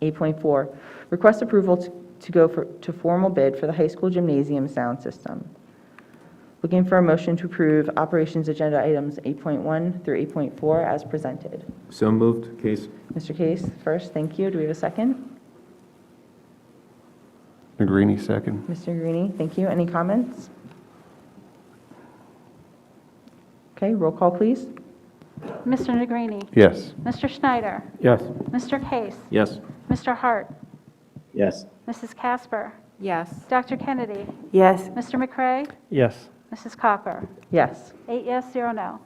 8.4, request approval to go to formal bid for the high school gymnasium sound system. Looking for a motion to approve operations agenda items 8.1 through 8.4 as presented. So moved. Case? Mr. Case, first, thank you. Do we have a second? Negrini, second. Mr. Greenie, thank you. Any comments? Okay, roll call, please. Mr. Negrini? Yes. Mr. Schneider? Yes. Mr. Case? Yes. Mr. Hart? Yes. Mrs. Casper? Yes. Dr. Kennedy? Yes. Mr. McCray? Yes. Mrs. Cocker? Yes. 8 yes, 0 no.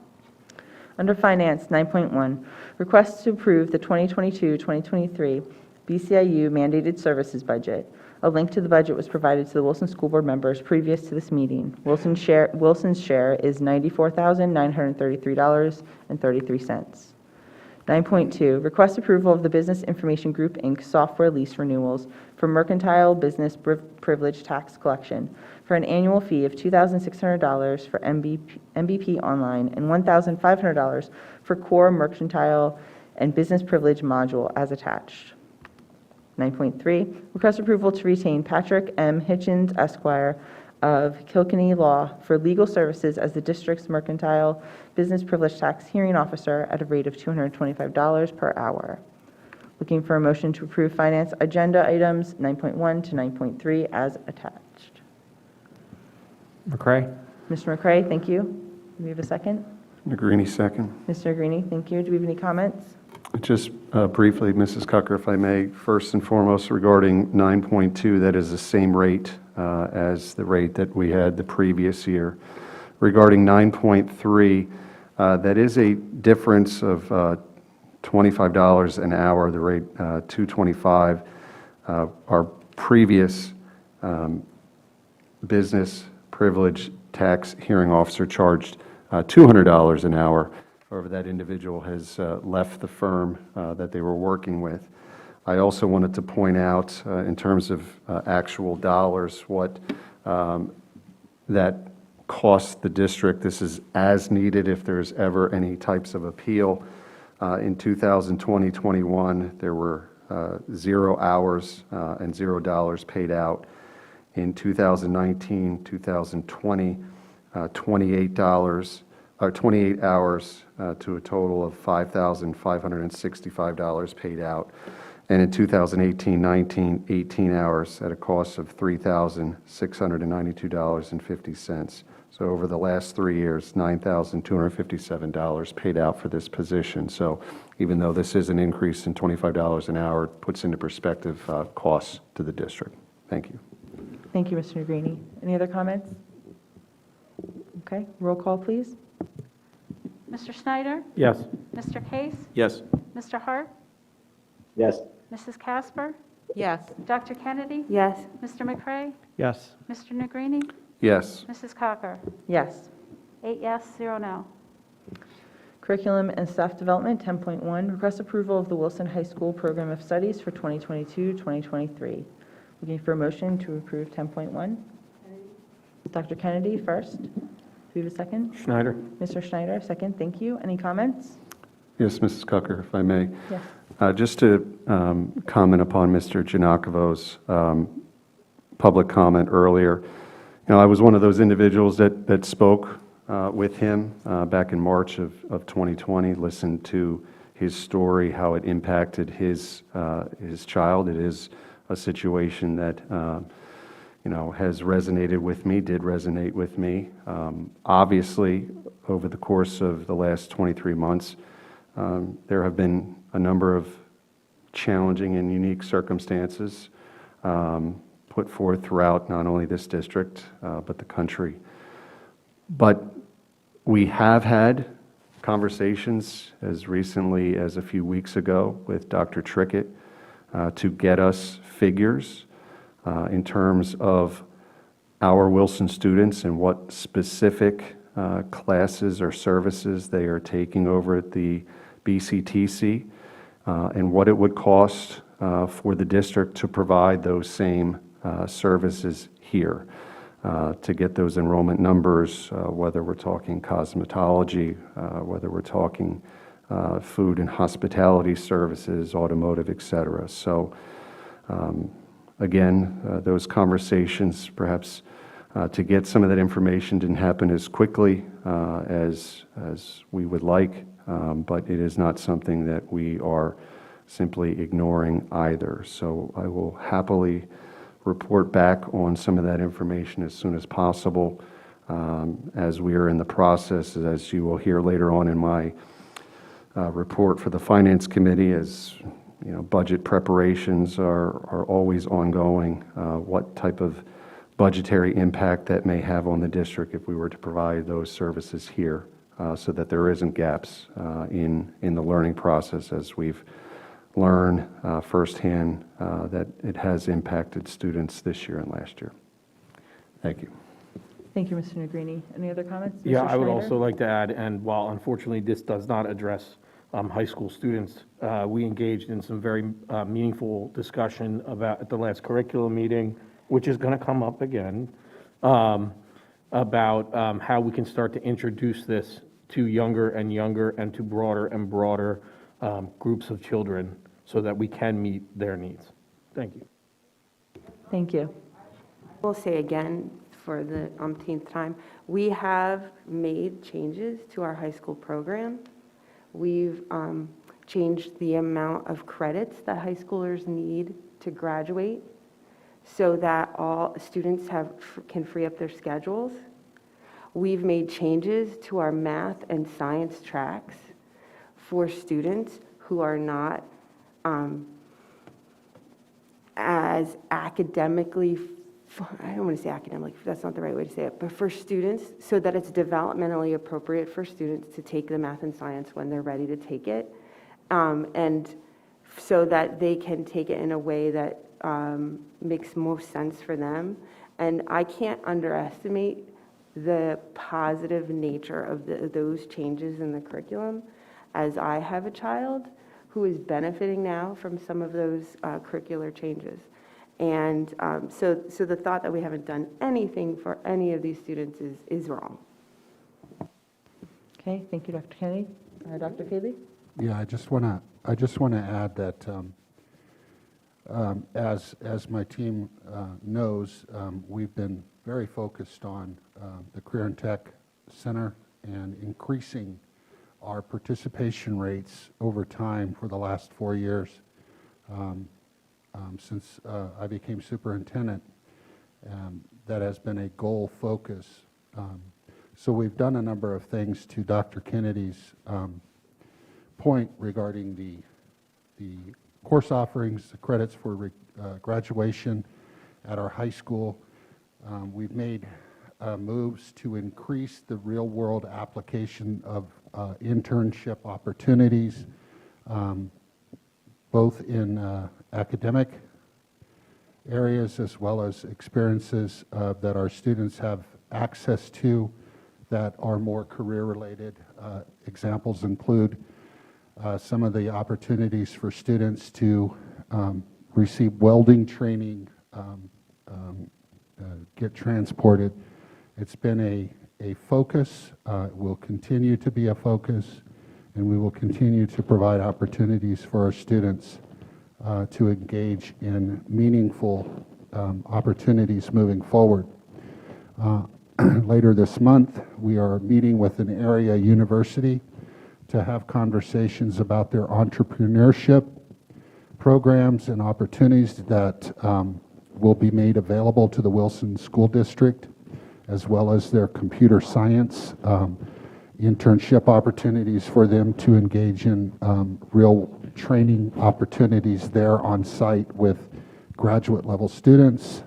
Under Finance, 9.1, request to approve the 2022-2023 BCIU mandated services budget. A link to the budget was provided to the Wilson School Board members previous to this meeting. Wilson's share is $94,933.33. 9.2, request approval of the Business Information Group, Inc. software lease renewals for mercantile business privilege tax collection for an annual fee of $2,600 for MBP Online and $1,500 for core mercantile and business privilege module as attached. 9.3, request approval to retain Patrick M. Hitchens, Esquire, of Kilkenny Law for legal services as the district's mercantile business privilege tax hearing officer at a rate of $225 per hour. Looking for a motion to approve finance agenda items 9.1 to 9.3 as attached. McCray. Mr. McCray, thank you. Do we have a second? Negrini, second. Mr. Greenie, thank you. Do we have any comments? Just briefly, Mrs. Cucker, if I may, first and foremost regarding 9.2, that is the same rate as the rate that we had the previous year. Regarding 9.3, that is a difference of $25 an hour, the rate $225. Our previous business privilege tax hearing officer charged $200 an hour. However, that individual has left the firm that they were working with. I also wanted to point out, in terms of actual dollars, what that costs the district. This is as needed if there's ever any types of appeal. In 2020-21, there were 0 hours and $0 paid out. In 2019-2020, $28 or 28 hours to a total of $5,565 paid out. And in 2018-19, 18 hours at a cost of $3,692.50. So over the last 3 years, $9,257 paid out for this position. So even though this is an increase in $25 an hour, it puts into perspective costs to the district. Thank you. Thank you, Mr. Negrini. Any other comments? Okay, roll call, please. Mr. Schneider? Yes. Mr. Case? Yes. Mr. Hart? Yes. Mrs. Casper? Yes. Dr. Kennedy? Yes. Mr. McCray? Yes. Mr. Negrini? Yes. Mrs. Cocker? Yes. 8 yes, 0 no. Curriculum and Staff Development, 10.1, request approval of the Wilson High School Program of Studies for 2022-2023. Looking for a motion to approve 10.1. Dr. Kennedy first. Do we have a second? Schneider? Mr. Schneider, second. Thank you. Any comments? Yes, Mrs. Cucker, if I may. Yes. Just to comment upon Mr. Giannakovo's public comment earlier. You know, I was one of those individuals that spoke with him back in March of 2020, listened to his story, how it impacted his child. It is a situation that you know, has resonated with me, did resonate with me. Obviously, over the course of the last 23 months, there have been a number of challenging and unique circumstances put forth throughout not only this district, but the country. But we have had conversations as recently as a few weeks ago with Dr. Trickett to get us figures in terms of our Wilson students and what specific classes or services they are taking over at the BCTC, and what it would cost for the district to provide those same services here, to get those enrollment numbers, whether we're talking cosmetology, whether we're talking food and hospitality services, automotive, et cetera. So again, those conversations, perhaps to get some of that information, didn't happen as quickly as we would like, but it is not something that we are simply ignoring either. So I will happily report back on some of that information as soon as possible as we are in the process, as you will hear later on in my report for the Finance Committee. As you know, budget preparations are always ongoing. What type of budgetary impact that may have on the district if we were to provide those services here, so that there isn't gaps in the learning process, as we've learned firsthand that it has impacted students this year and last year. Thank you. Thank you, Mr. Negrini. Any other comments? Yeah, Mr. I would Schneider? also like to add, and while unfortunately this does not address high school students, we engaged in some very meaningful discussion at the last curriculum meeting, which is going to come up again, about how we can start to introduce this to younger and younger and to broader and broader groups of children so that we can meet their needs. Thank you. Thank you. We'll say again for the umpteenth time, we have made changes to our high school program. We've changed the amount of credits that high schoolers need to graduate so that all students can free up their schedules. We've made changes to our math and science tracks for students who are not as academically, I don't want to say academic, that's not the right way to say it, but for students, so that it's developmentally appropriate for students to take the math and science when they're ready to take it, and so that they can take it in a way that makes most sense for them. And I can't underestimate the positive nature of those changes in the curriculum, as I have a child who is benefiting now from some of those curricular changes. And so the thought that we haven't done anything for any of these students is wrong. Okay, thank you, Dr. Kennedy. Dr. Faley? Yeah, I just want to add that as my team knows, we've been very focused on the Career and Tech Center and increasing our participation rates over time for the last 4 years. Since I became superintendent, that has been a goal focus. So we've done a number of things to Dr. Kennedy's point regarding the course offerings, the credits for graduation at our high school. We've made moves to increase the real-world application of internship opportunities, both in academic areas as well as experiences that our students have access to that are more career-related. Examples include some of the opportunities for students to receive welding training, get transported. It's been a focus, it will continue to be a focus, and we will continue to provide opportunities for our students to engage in meaningful opportunities moving forward. Later this month, we are meeting with an area university to have conversations about their entrepreneurship programs and opportunities that will be made available to the Wilson School District, as well as their computer science internship opportunities for them to engage in real training opportunities there on site with graduate level students.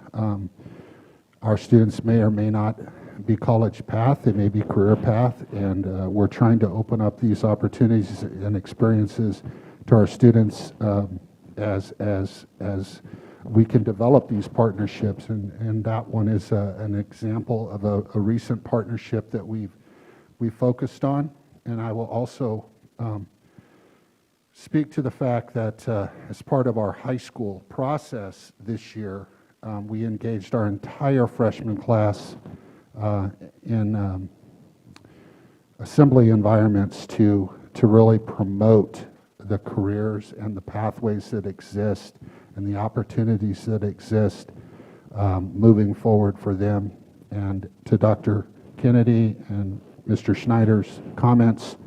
Our students may or may not be college path, they may be career path, and we're trying to open up these opportunities and experiences to our students as we can develop these partnerships, and that one is an example of a recent partnership that we focused on. And I will also speak to the fact that as part of our high school process this year, we engaged our entire freshman class in assembly environments to really promote the careers and the pathways that exist and the opportunities that exist moving forward for them. And to Dr. Kennedy and Mr. Schneider's comments,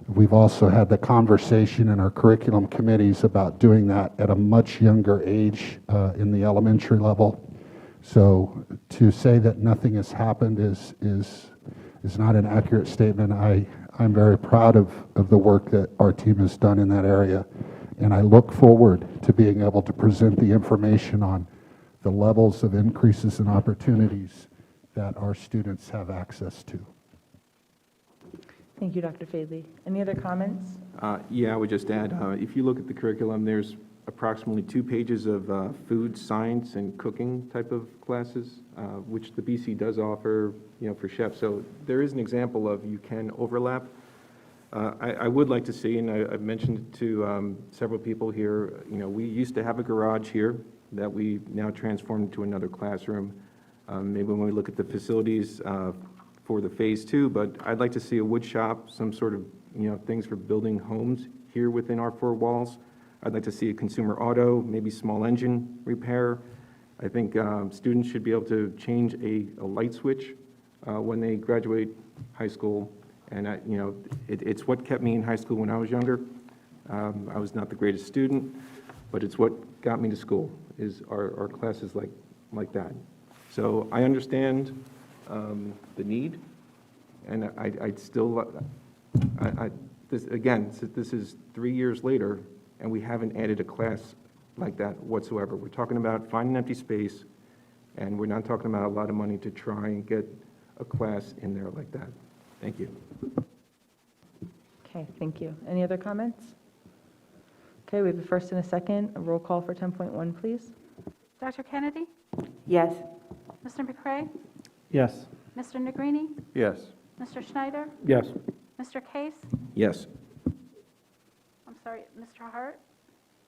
we've also had the conversation in our curriculum committees about doing that at a much younger age in the elementary level. So to say that nothing has happened is not an accurate statement. I'm very proud of the work that our team has done in that area, and I look forward to being able to present the information on the levels of increases in opportunities that our students have access to. Thank you, Dr. Faley. Any other comments? Yeah, I would just add, if you look at the curriculum, there's approximately 2 pages of food, science, and cooking type of classes, which the BC does offer, for chefs. So there is an example of you can overlap. I would like to see, and I've mentioned it to several people here, we used to have a garage here that we now transformed into another classroom. Maybe when we look at the facilities for the phase 2, but I'd like to see a wood shop, some sort of, things for building homes here within our 4 walls. I'd like to see a consumer auto, maybe small engine repair. I think students should be able to change a light switch when they graduate high school. And, it's what kept me in high school when I was younger. I was not the greatest student, but it's what got me to school, is our classes like that. So I understand the need, and I'd still, this is 3 years later, and we haven't added a class like that whatsoever. We're talking about finding empty space, and we're not talking about a lot of money to try and get a class in there like that. Thank you. Okay, thank you. Any other comments? Okay, we have a first and a second. A roll call for 10.1, please. Dr. Kennedy? Yes. Mr. McCray? Yes. Mr. Negrini? Yes. Mr. Schneider? Yes. Mr. Case? Yes. I'm sorry, Mr. Hart?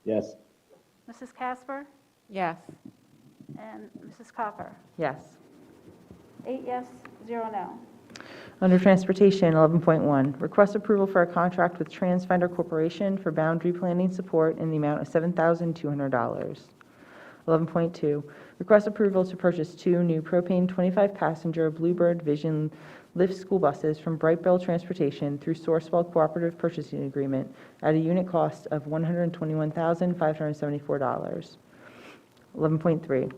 Yes. Mrs. Casper? Yes. And Mrs. Cocker? Yes. 8 yes, 0 no. Under Transportation, 11.1, request approval for a contract with TransFinder Corporation for boundary planning support in the amount of $7,200. 11.2, request approval to purchase 2 new propane 25-passenger Bluebird Vision Lift school buses from Brightbill Transportation through Sourcewell Cooperative Purchasing Agreement at a unit cost of $121,574. 11.3,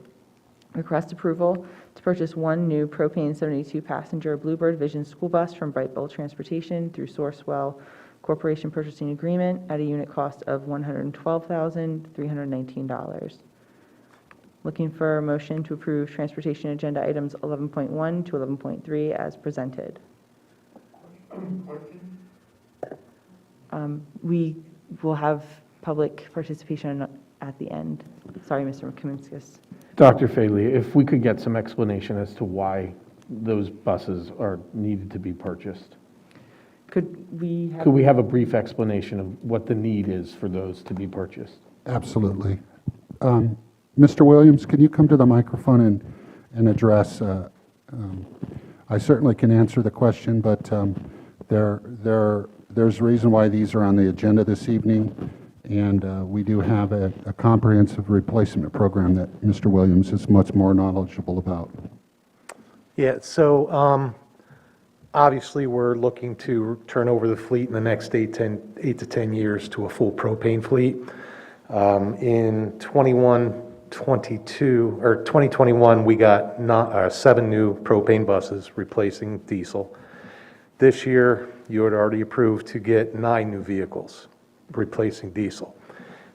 request approval to purchase 1 new propane 72-passenger Bluebird Vision school bus from Brightbill Transportation through Sourcewell Corporation Purchasing Agreement at a unit cost of $112,319. Looking for a motion to approve transportation agenda items 11.1 to 11.3 as presented. We will have public participation at the end. Sorry, Mr. Kaminskas. Dr. Faley, if we could get some explanation as to why those buses are needed to be purchased. Could we Could we have a brief explanation of what the need is for those to be purchased? Absolutely. Mr. Williams, can you come to the microphone and address, I certainly can answer the question, but there's a reason why these are on the agenda this evening, and we do have a comprehensive replacement program that Mr. Williams is much more knowledgeable about. Yeah, so obviously, we're looking to turn over the fleet in the next 8 to 10 years to a full propane fleet. In 2021, we got 7 new propane buses replacing diesel. This year, you had already approved to get 9 new vehicles replacing diesel.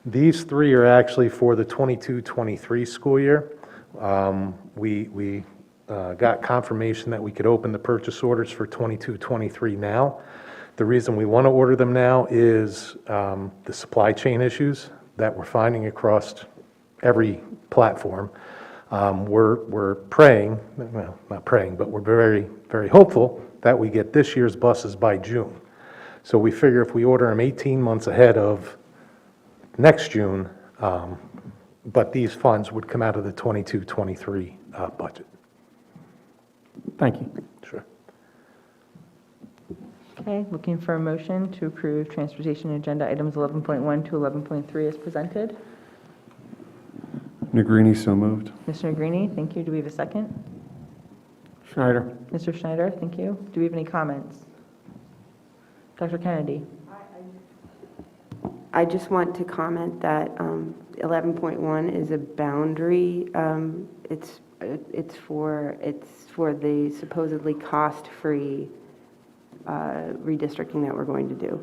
These 3 are actually for the 22-23 school year. We got confirmation that we could open the purchase orders for 22-23 now. The reason we want to order them now is the supply chain issues that we're finding across every platform. We're praying, well, not praying, but we're very, very hopeful that we get this year's buses by June. So we figure if we order them 18 months ahead of next June, but these funds would come out of the 22-23 budget. Thank you. Sure. Okay, looking for a motion to approve transportation agenda items 11.1 to 11.3 as presented. Negrini, so moved. Mr. Negrini, thank you. Do we have a second? Schneider? Mr. Schneider, thank you. Do we have any comments? Dr. Kennedy? I just want to comment that 11.1 is a boundary. It's for the supposedly cost-free redistricting that we're going to do.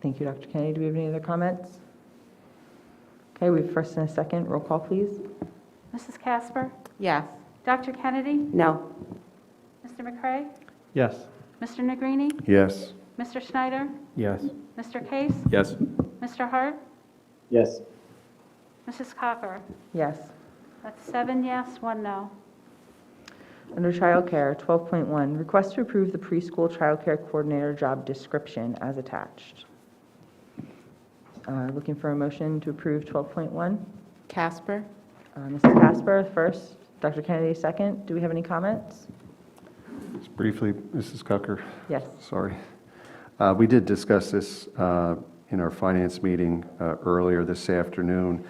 Thank you, Dr. Kennedy. Do we have any other comments? Okay, we have first and a second. Roll call, please. Mrs. Casper? Yes. Dr. Kennedy? No. Mr. McCray? Yes. Mr. Negrini? Yes. Mr. Schneider? Yes. Mr. Case? Yes. Mr. Hart? Yes. Mrs. Cocker? Yes. That's 7 yes, 1 no. Under Child Care, 12.1, request to approve the preschool child care coordinator job description as attached. Looking for a motion to approve 12.1. Casper? Mrs. Casper first, Dr. Kennedy second. Do we have any comments? Just briefly, Mrs. Cucker. Yes. Sorry. We did discuss this in our finance meeting earlier this afternoon.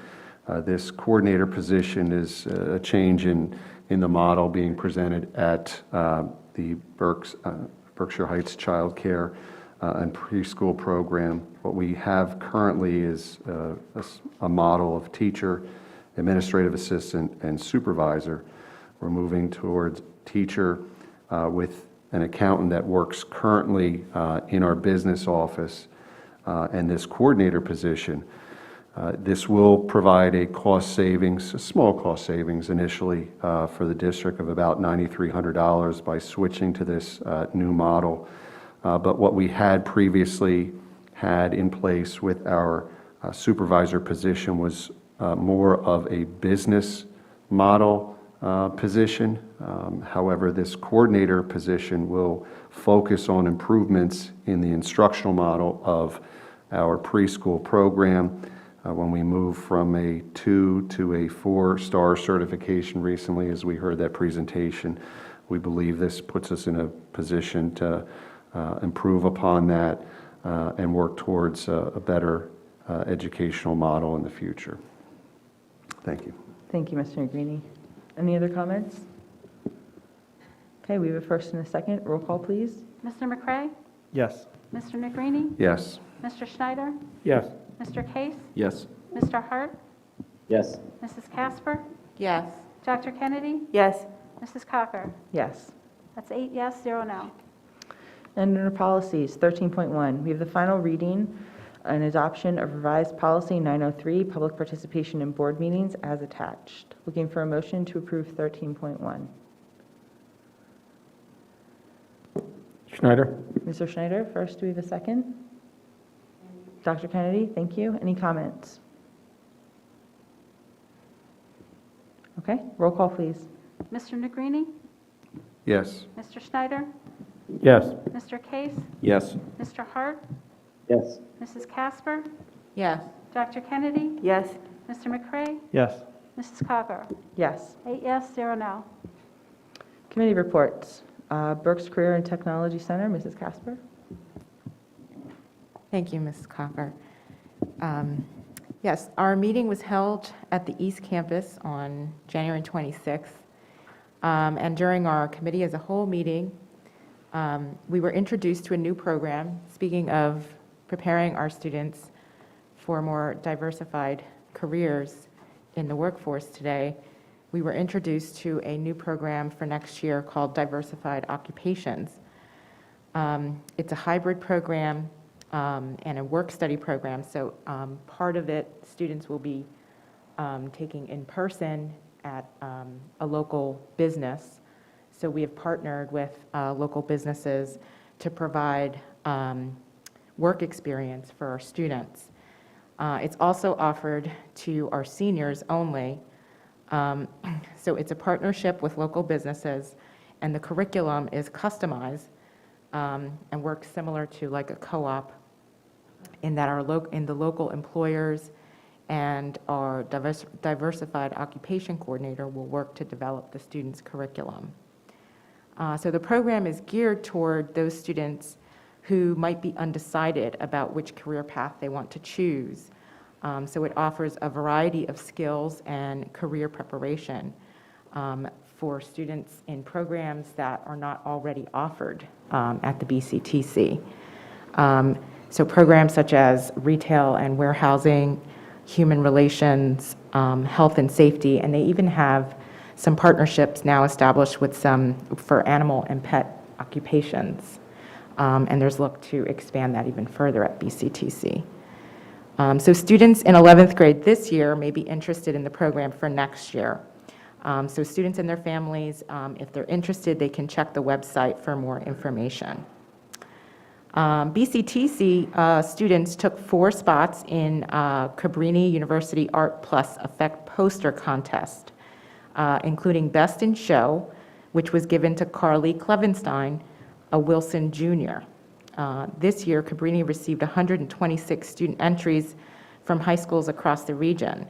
This coordinator position is a change in the model being presented at the Berkshire Heights Child Care and Preschool Program. What we have currently is a model of teacher, administrative assistant, and supervisor. We're moving towards teacher with an accountant that works currently in our business office, and this coordinator position. This will provide a cost savings, a small cost savings initially for the district of about $9,300 by switching to this new model. But what we had previously had in place with our supervisor position was more of a business model position. However, this coordinator position will focus on improvements in the instructional model of our preschool program. When we move from a 2 to a 4-star certification recently, as we heard that presentation, we believe this puts us in a position to improve upon that and work towards a better educational model in the future. Thank you. Thank you, Mr. Negrini. Any other comments? Okay, we have a first and a second. Roll call, please. Mr. McCray? Yes. Mr. Negrini? Yes. Mr. Schneider? Yes. Mr. Case? Yes. Mr. Hart? Yes. Mrs. Casper? Yes. Dr. Kennedy? Yes. Mrs. Cocker? Yes. That's 8 yes, 0 no. And under policies, 13.1, we have the final reading and adoption of revised policy 903, public participation in board meetings as attached. Looking for a motion to approve 13.1. Schneider? Mr. Schneider, first, do we have a second? Dr. Kennedy, thank you. Any comments? Okay, roll call, please. Mr. Negrini? Yes. Mr. Schneider? Yes. Mr. Case? Yes. Mr. Hart? Yes. Mrs. Casper? Yes. Dr. Kennedy? Yes. Mr. McCray? Yes. Mrs. Cocker? Yes. 8 yes, 0 no. Committee reports. Berks Career and Technology Center, Mrs. Casper. Thank you, Ms. Cocker. Yes, our meeting was held at the East Campus on January 26th. And during our committee as a whole meeting, we were introduced to a new program. Speaking of preparing our students for more diversified careers in the workforce today, we were introduced to a new program for next year called Diversified Occupations. It's a hybrid program and a work-study program, so part of it, students will be taking in person at a local business. So we have partnered with local businesses to provide work experience for our students. It's also offered to our seniors only. So it's a partnership with local businesses, and the curriculum is customized and works similar to like a co-op in that in the local employers and our diversified occupation coordinator will work to develop the students' curriculum. So the program is geared toward those students who might be undecided about which career path they want to choose. So it offers a variety of skills and career preparation for students in programs that are not already offered at the BCTC. So programs such as retail and warehousing, human relations, health and safety, and they even have some partnerships now established with some for animal and pet occupations. And there's look to expand that even further at BCTC. So students in 11th grade this year may be interested in the program for next year. So students and their families, if they're interested, they can check the website for more information. BCTC students took 4 spots in Cabrini University Art Plus Effect Poster Contest, including Best in Show, which was given to Carly Clevenstein, a Wilson Jr. This year, Cabrini received 126 student entries from high schools across the region.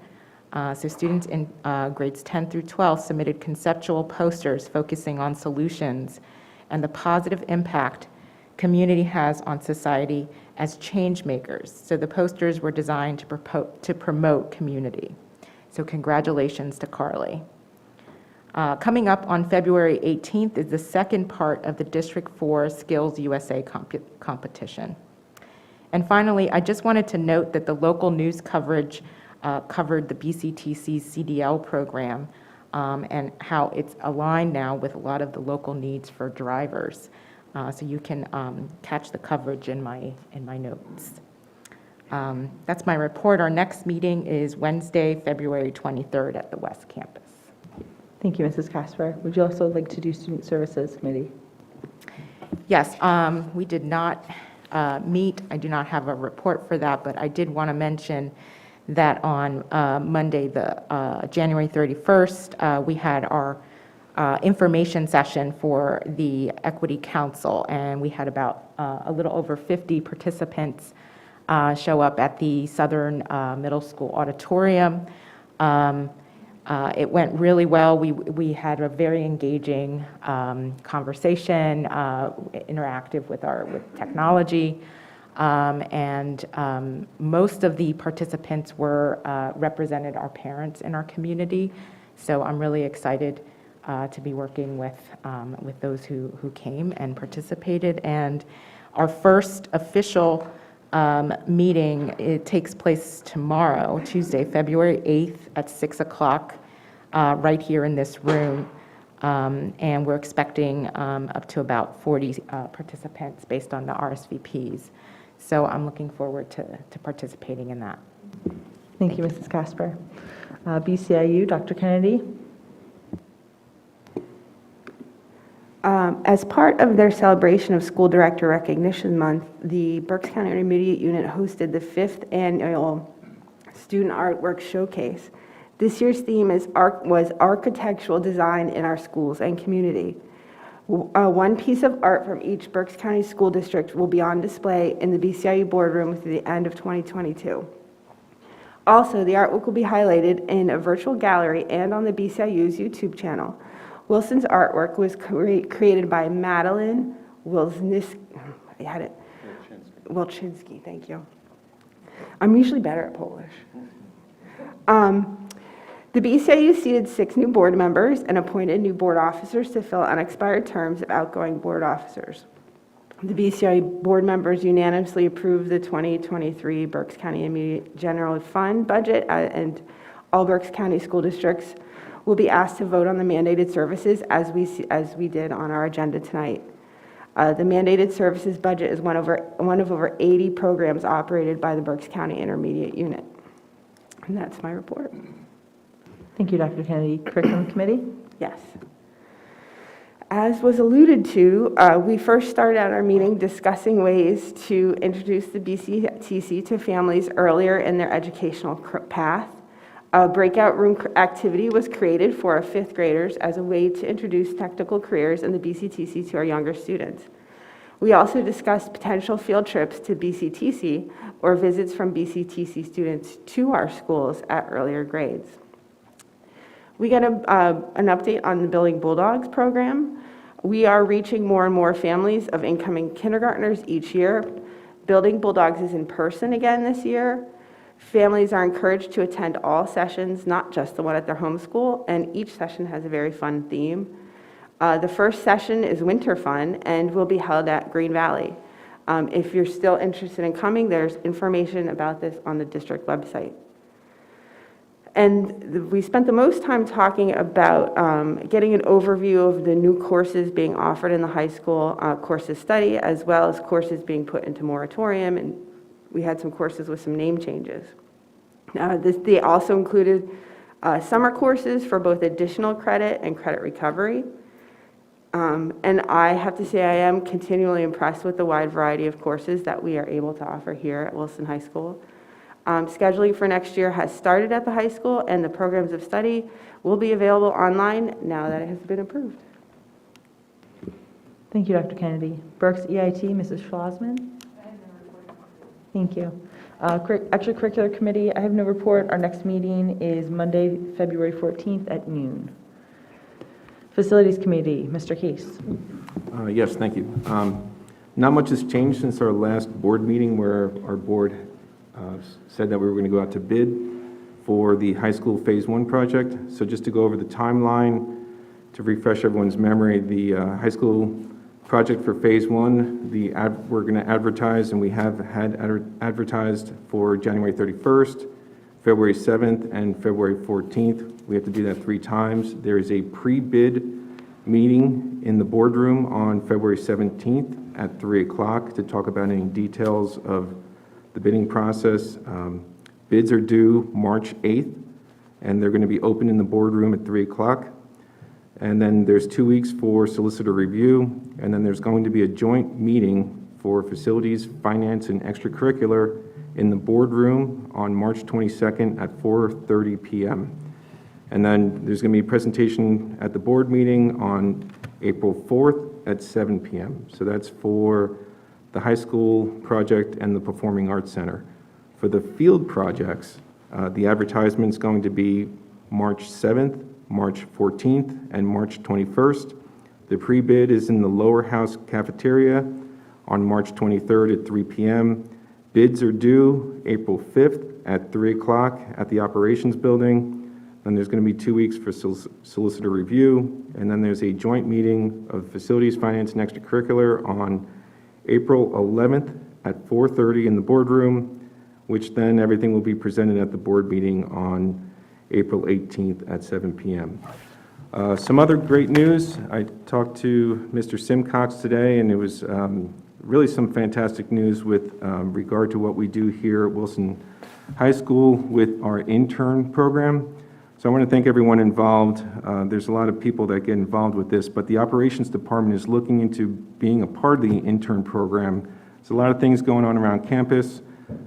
So students in grades 10 through 12 submitted conceptual posters focusing on solutions and the positive impact community has on society as change makers. So the posters were designed to promote community. So congratulations to Carly. Coming up on February 18th is the second part of the District 4 Skills USA competition. And finally, I just wanted to note that the local news coverage covered the BCTC's CDL program and how it's aligned now with a lot of the local needs for drivers. so you can catch the coverage in my notes. That's my report. Our next meeting is Wednesday, February 23rd at the West Campus. Thank you, Mrs. Casper. Would you also like to do Student Services Committee? Yes, we did not meet. I do not have a report for that, but I did want to mention that on Monday, the January 31st, we had our information session for the Equity Council, and we had about a little over 50 participants show up at the Southern Middle School auditorium. It went really well. We had a very engaging conversation, interactive with technology, and most of the participants represented our parents in our community. So I'm really excited to be working with those who came and participated. And our first official meeting, it takes place tomorrow, Tuesday, February 8th at 6 o'clock, right here in this room. And we're expecting up to about 40 participants based on the RSVPs. So I'm looking forward to participating in that. Thank you, Mrs. Casper. BCIU, Dr. Kennedy. As part of their celebration of School Director Recognition Month, the Berks County Intermediate Unit hosted the 5th annual Student Artwork Showcase. This year's theme was architectural design in our schools and community. One piece of art from each Berks County School District will be on display in the BCIU boardroom through the end of 2022. Also, the artwork will be highlighted in a virtual gallery and on the BCIU's YouTube channel. Wilson's artwork was created by Madeline Wilczynski, thank you. I'm usually better at Polish. The BCIU seated 6 new board members and appointed new board officers to fill unexpired terms of outgoing board officers. The BCIU board members unanimously approved the 2023 Berks County Immediate General Fund budget, and all Berks County school districts will be asked to vote on the mandated services as we did on our agenda tonight. The mandated services budget is one of over 80 programs operated by the Berks County Intermediate Unit. And that's my report. Thank you, Dr. Kennedy. Curriculum Committee? Yes. As was alluded to, we first started out our meeting discussing ways to introduce the BCTC to families earlier in their educational path. A breakout room activity was created for our 5th graders as a way to introduce technical careers in the BCTC to our younger students. We also discussed potential field trips to BCTC or visits from BCTC students to our schools at earlier grades. We got an update on the Building Bulldogs program. We are reaching more and more families of incoming kindergartners each year. Building Bulldogs is in person again this year. Families are encouraged to attend all sessions, not just the one at their home school, and each session has a very fun theme. The first session is Winter Fun and will be held at Green Valley. If you're still interested in coming, there's information about this on the district website. And we spent the most time talking about getting an overview of the new courses being offered in the high school courses study, as well as courses being put into moratorium, and we had some courses with some name changes. They also included summer courses for both additional credit and credit recovery. And I have to say I am continually impressed with the wide variety of courses that we are able to offer here at Wilson High School. Scheduling for next year has started at the high school, and the programs of study will be available online now that it has been approved. Thank you, Dr. Kennedy. Berks EIT, Mrs. Schlossman? Thank you. Extracurricular Committee, I have no report. Our next meeting is Monday, February 14th at noon. Facilities Committee, Mr. Case. Yes, thank you. Not much has changed since our last board meeting where our board said that we were going to go out to bid for the high school phase 1 project. So just to go over the timeline, to refresh everyone's memory, the high school project for phase 1, we're going to advertise, and we have had advertised for January 31st, February 7th, and February 14th. We have to do that 3 times. There is a pre-bid meeting in the boardroom on February 17th at 3 o'clock to talk about any details of the bidding process. Bids are due March 8th, and they're going to be open in the boardroom at 3 o'clock. And then there's 2 weeks for solicitor review, and then there's going to be a joint meeting for facilities, finance, and extracurricular in the boardroom on March 22nd at 4:30 p.m. And then there's going to be a presentation at the board meeting on April 4th at 7 p.m. So that's for the high school project and the Performing Arts Center. For the field projects, the advertisement's going to be March 7th, March 14th, and March 21st. The pre-bid is in the lower house cafeteria on March 23rd at 3 p.m. Bids are due April 5th at 3 o'clock at the operations building. Then there's going to be 2 weeks for solicitor review, and then there's a joint meeting of facilities, finance, and extracurricular on April 11th at 4:30 in the boardroom, which then everything will be presented at the board meeting on April 18th at 7 p.m. Some other great news. I talked to Mr. Simcox today, and it was really some fantastic news with regard to what we do here at Wilson High School with our intern program. So I want to thank everyone involved. There's a lot of people that get involved with this, but the operations department is looking into being a part of the intern program. There's a lot of things going on around campus.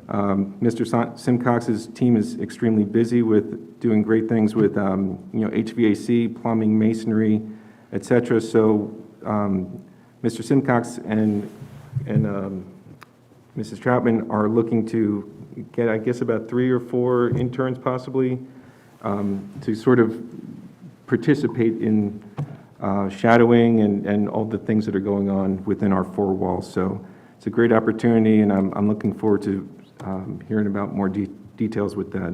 Mr. Simcox's team is extremely busy with doing great things with HVAC, plumbing, masonry, etc. So Mr. Simcox and Mrs. Troutman are looking to get, I guess, about 3 or 4 interns possibly to sort of participate in shadowing and all the things that are going on within our 4 walls. So it's a great opportunity, and I'm looking forward to hearing about more details with that.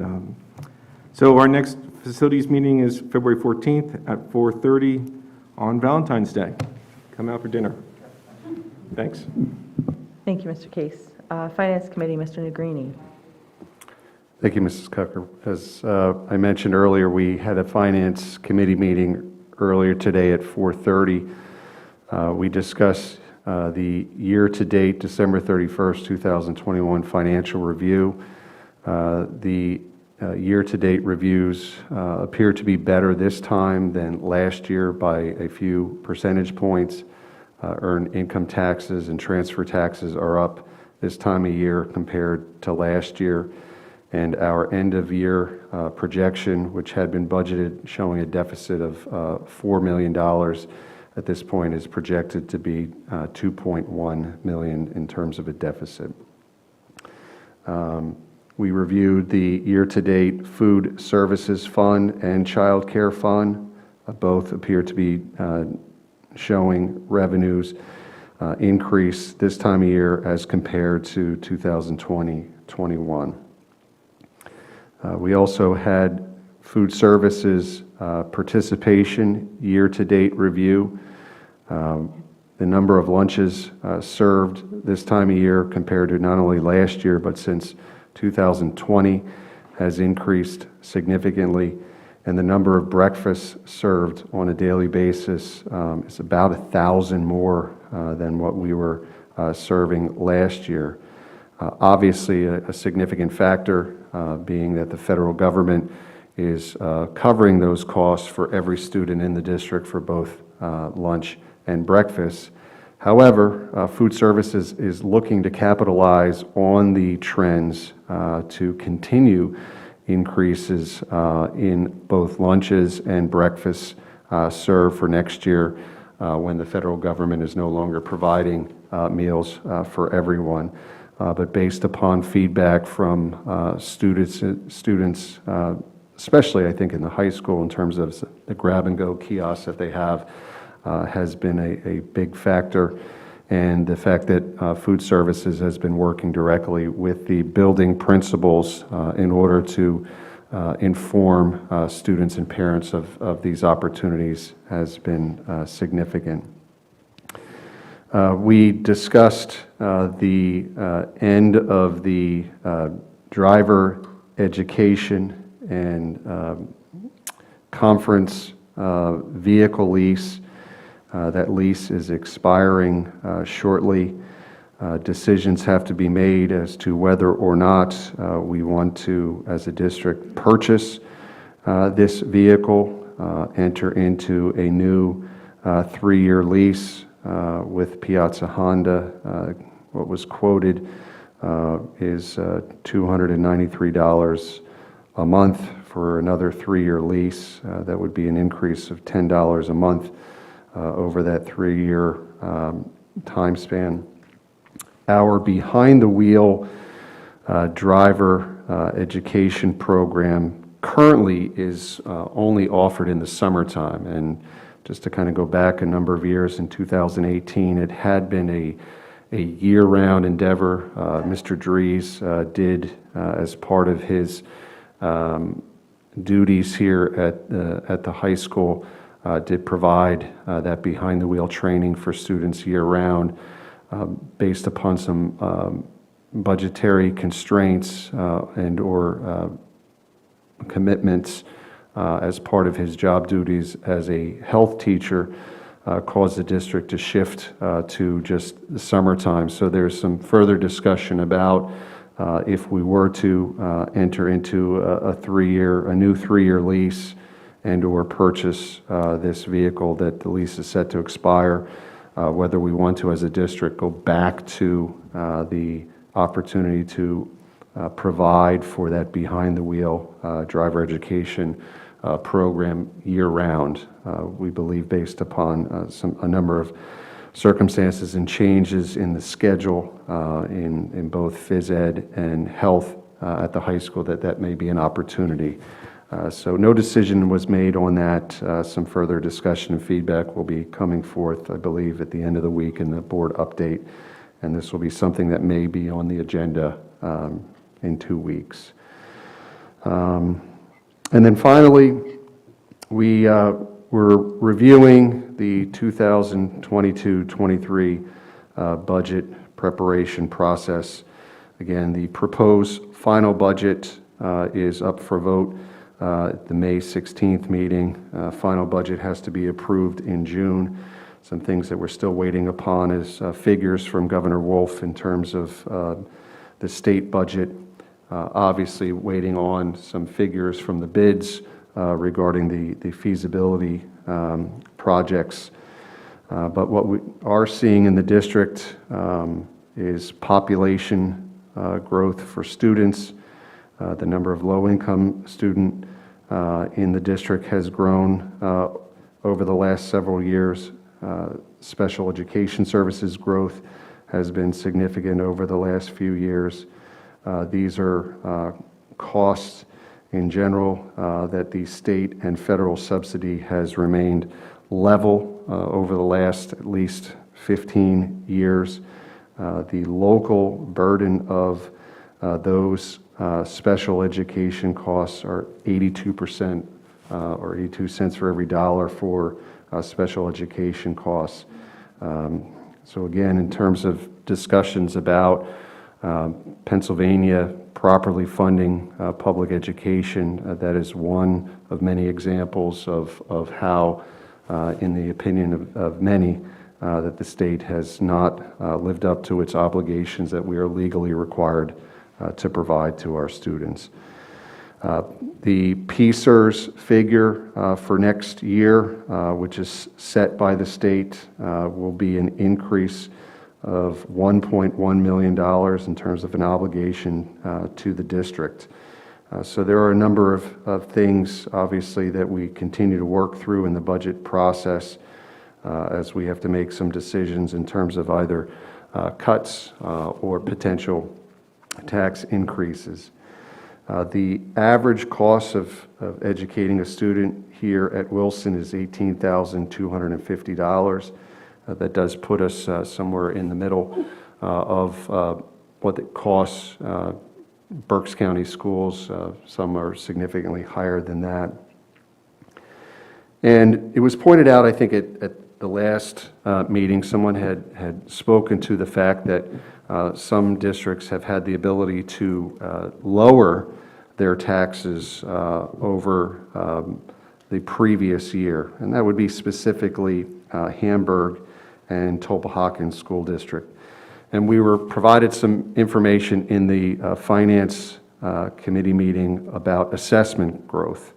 So our next facilities meeting is February 14th at 4:30 on Valentine's Day. Come out for dinner. Thanks. Thank you, Mr. Case. Finance Committee, Mr. Negrini. Thank you, Mrs. Cucker. As I mentioned earlier, we had a Finance Committee meeting earlier today at 4:30. We discussed the year-to-date, December 31st, 2021 financial review. The year-to-date reviews appear to be better this time than last year by a few percentage points. Earned income taxes and transfer taxes are up this time of year compared to last year. And our end-of-year projection, which had been budgeted showing a deficit of $4 million, at this point is projected to be $2.1 million in terms of a deficit. We reviewed the year-to-date food services fund and child care fund. Both appear to be showing revenues increase this time of year as compared to 2020-21. We also had food services participation year-to-date review. The number of lunches served this time of year compared to not only last year but since 2020 has increased significantly, and the number of breakfasts served on a daily basis is about 1,000 more than what we were serving last year. Obviously, a significant factor being that the federal government is covering those costs for every student in the district for both lunch and breakfast. However, food services is looking to capitalize on the trends to continue increases in both lunches and breakfasts served for next year when the federal government is no longer providing meals for everyone. But based upon feedback from students, especially I think in the high school in terms of the grab-and-go kiosks that they have, has been a big factor. And the fact that food services has been working directly with the building principals in order to inform students and parents of these opportunities has been significant. We discussed the end of the driver education and conference vehicle lease. That lease is expiring shortly. Decisions have to be made as to whether or not we want to, as a district, purchase this vehicle, enter into a new 3-year lease with Piazza Honda. What was quoted is $293 a month for another 3-year lease. That would be an increase of $10 a month over that 3-year time span. Our behind-the-wheel driver education program currently is only offered in the summertime. And just to kind of go back a number of years, in 2018, it had been a year-round endeavor. Mr. Dries did, as part of his duties here at the high school, did provide that behind-the-wheel training for students year-round. Based upon some budgetary constraints and/or commitments as part of his job duties as a health teacher, caused the district to shift to just the summertime. So there's some further discussion about if we were to enter into a new 3-year lease and/or purchase this vehicle that the lease is set to expire. Whether we want to, as a district, go back to the opportunity to provide for that behind-the-wheel driver education program year-round. We believe, based upon a number of circumstances and changes in the schedule in both phys ed and health at the high school, that may be an opportunity. So no decision was made on that. Some further discussion and feedback will be coming forth, I believe, at the end of the week in the board update. And this will be something that may be on the agenda in 2 weeks. And then finally, we're reviewing the 2022-23 budget preparation process. Again, the proposed final budget is up for vote at the May 16th meeting. Final budget has to be approved in June. Some things that we're still waiting upon is figures from Governor Wolf in terms of the state budget. Obviously waiting on some figures from the bids regarding the feasibility projects. But what we are seeing in the district is population growth for students. The number of low-income students in the district has grown over the last several years. Special education services growth has been significant over the last few years. These are costs in general that the state and federal subsidy has remained level over the last at least 15 years. The local burden of those special education costs are 82%, or 82 cents for every dollar for special education costs. So again, in terms of discussions about Pennsylvania properly funding public education, that is one of many examples of how, in the opinion of many, that the state has not lived up to its obligations that we are legally required to provide to our students. The PSERS figure for next year, which is set by the state, will be an increase of $1.1 million in terms of an obligation to the district. So there are a number of things, obviously, that we continue to work through in the budget process as we have to make some decisions in terms of either cuts or potential tax increases. The average cost of educating a student here at Wilson is $18,250. That does put us somewhere in the middle of what it costs Berks County schools. Some are significantly higher than that. And it was pointed out, I think, at the last meeting, someone had spoken to the fact that some districts have had the ability to lower their taxes over the previous year. And that would be specifically Hamburg, and Tulpahawken School District. And we were provided some information in the Finance Committee meeting about assessment growth.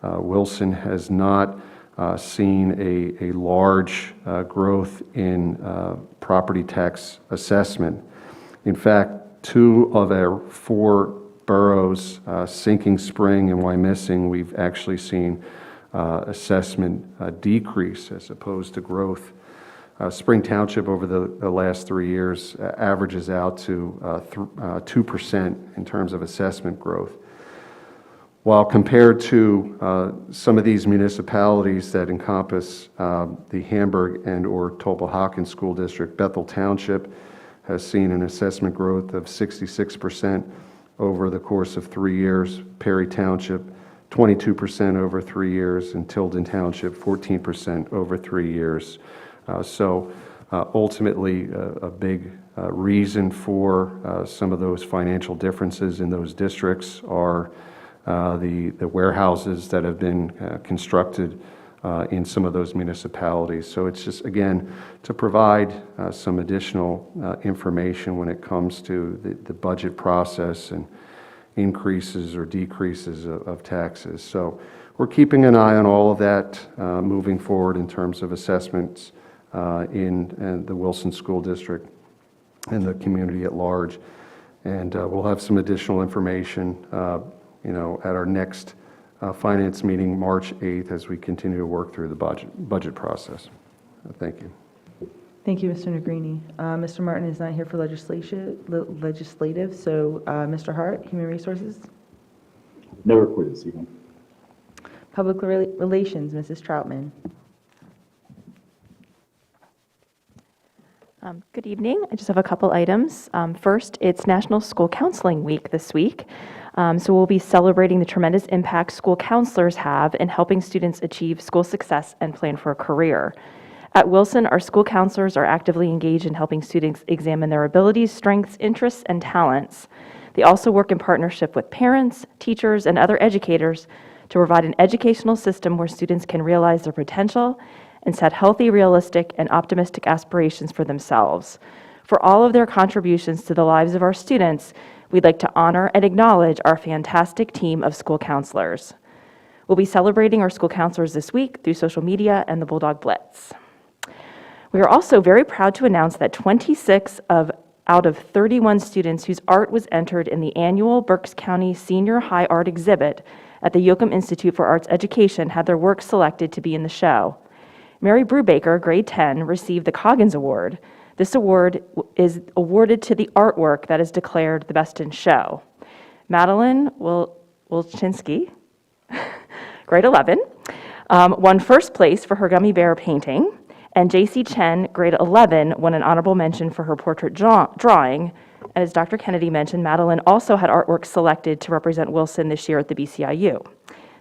Wilson has not seen a large growth in property tax assessment. In fact, 2 of our 4 boroughs, Sinking Spring and Wyomissing, we've actually seen assessment decrease as opposed to growth. Spring Township over the last 3 years averages out to 2% in terms of assessment growth. While compared to some of these municipalities that encompass the Hamburg and/or Tulpahawken School District, Bethel Township has seen an assessment growth of 66% over the course of 3 years. Perry Township, 22% over 3 years, and Tilden Township, 14% over 3 years. So ultimately, a big reason for some of those financial differences in those districts are the warehouses that have been constructed in some of those municipalities. So it's just, again, to provide some additional information when it comes to the budget process and increases or decreases of taxes. So we're keeping an eye on all of that moving forward in terms of assessments in the Wilson School District and the community at large. And we'll have some additional information at our next finance meeting, March 8th, as we continue to work through the budget process. Thank you. Thank you, Mr. Negrini. Mr. Martin is not here for legislative, so Mr. Hart, Human Resources. No report this evening. Public Relations, Mrs. Troutman. Good evening. I just have a couple items. First, it's National School Counseling Week this week. So we'll be celebrating the tremendous impact school counselors have in helping students achieve school success and plan for a career. At Wilson, our school counselors are actively engaged in helping students examine their abilities, strengths, interests, and talents. They also work in partnership with parents, teachers, and other educators to provide an educational system where students can realize their potential and set healthy, realistic, and optimistic aspirations for themselves. For all of their contributions to the lives of our students, we'd like to honor and acknowledge our fantastic team of school counselors. We'll be celebrating our school counselors this week through social media and the Bulldog Blitz. We are also very proud to announce that 26 out of 31 students whose art was entered in the annual Berks County Senior High Art Exhibit at the Yoakum Institute for Arts Education had their work selected to be in the show. Mary Brubaker, grade 10, received the Coggins Award. This award is awarded to the artwork that is declared the best in show. Madeline Wilczynski, grade 11, won first place for her gummy bear painting, and J.C. Chen, grade 11, won an honorable mention for her portrait drawing. And as Dr. Kennedy mentioned, Madeline also had artwork selected to represent Wilson this year at the BCIU.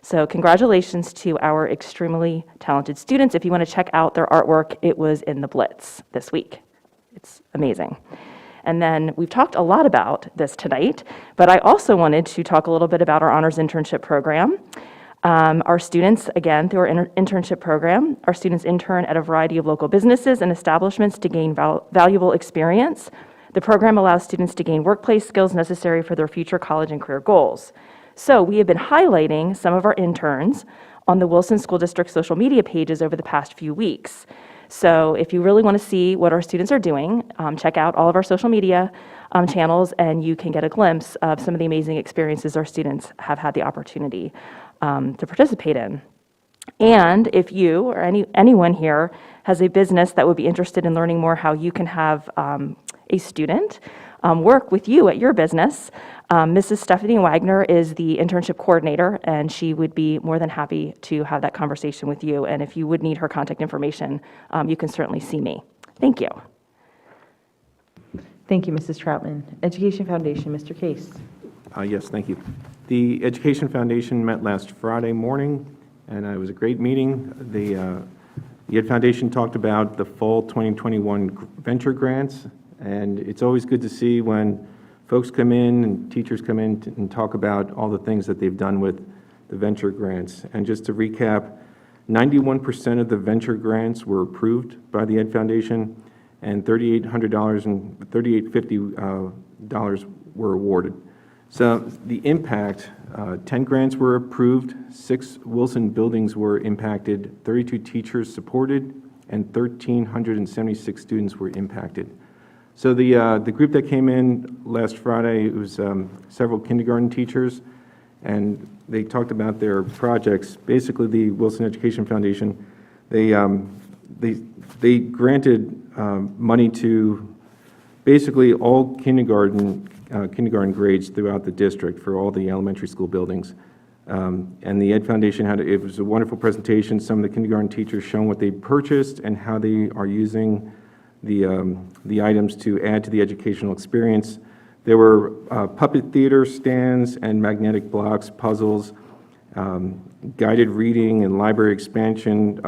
So congratulations to our extremely talented students. If you want to check out their artwork, it was in the Blitz this week. It's amazing. And then we've talked a lot about this tonight, but I also wanted to talk a little bit about our honors internship program. Our students, again, through our internship program, our students intern at a variety of local businesses and establishments to gain valuable experience. The program allows students to gain workplace skills necessary for their future college and career goals. So we have been highlighting some of our interns on the Wilson School District social media pages over the past few weeks. So if you really want to see what our students are doing, check out all of our social media channels, and you can get a glimpse of some of the amazing experiences our students have had the opportunity to participate in. And if you or anyone here has a business that would be interested in learning more how you can have a student work with you at your business, Mrs. Stephanie Wagner is the internship coordinator, and she would be more than happy to have that conversation with you. And if you would need her contact information, you can certainly see me. Thank you. Thank you, Mrs. Troutman. Education Foundation, Mr. Case. Yes, thank you. The Education Foundation met last Friday morning, and it was a great meeting. The Ed Foundation talked about the fall 2021 venture grants, and it's always good to see when folks come in and teachers come in and talk about all the things that they've done with the venture grants. And just to recap, 91% of the venture grants were approved by the Ed Foundation, and $3,800 and $3,850 were awarded. So the impact, 10 grants were approved, 6 Wilson buildings were impacted, 32 teachers supported, and 1,376 students were impacted. So the group that came in last Friday, it was several kindergarten teachers, and they talked about their projects. Basically, the Wilson Education Foundation, they granted money to basically all kindergarten grades throughout the district for all the elementary school buildings. And the Ed Foundation it was a wonderful presentation. Some of the kindergarten teachers showing what they purchased and how they are using the items to add to the educational experience. There were puppet theater stands and magnetic blocks, puzzles, guided reading and library expansion.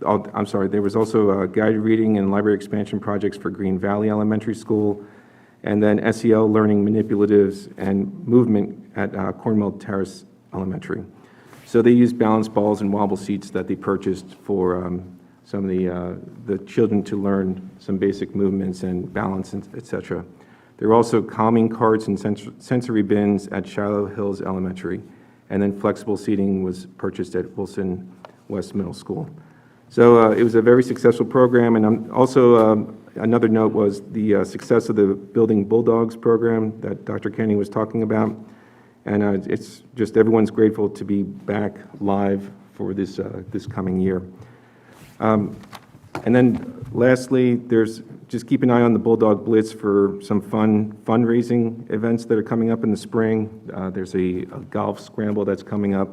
I'm sorry, there was also guided reading and library expansion projects for Green Valley Elementary School, and then SEL learning manipulatives and movement at Cornwall Terrace Elementary. So they used balance balls and wobble seats that they purchased for some of the children to learn some basic movements and balance, et cetera. There were also calming carts and sensory bins at Shiloh Hills Elementary, and then flexible seating was purchased at Wilson West Middle School. So it was a very successful program, and also another note was the success of the Building Bulldogs program that Dr. Kenny was talking about, and it's just everyone's grateful to be back live for this coming year. And then lastly, just keep an eye on the Bulldog Blitz for some fundraising events that are coming up in the spring. There's a golf scramble that's coming up,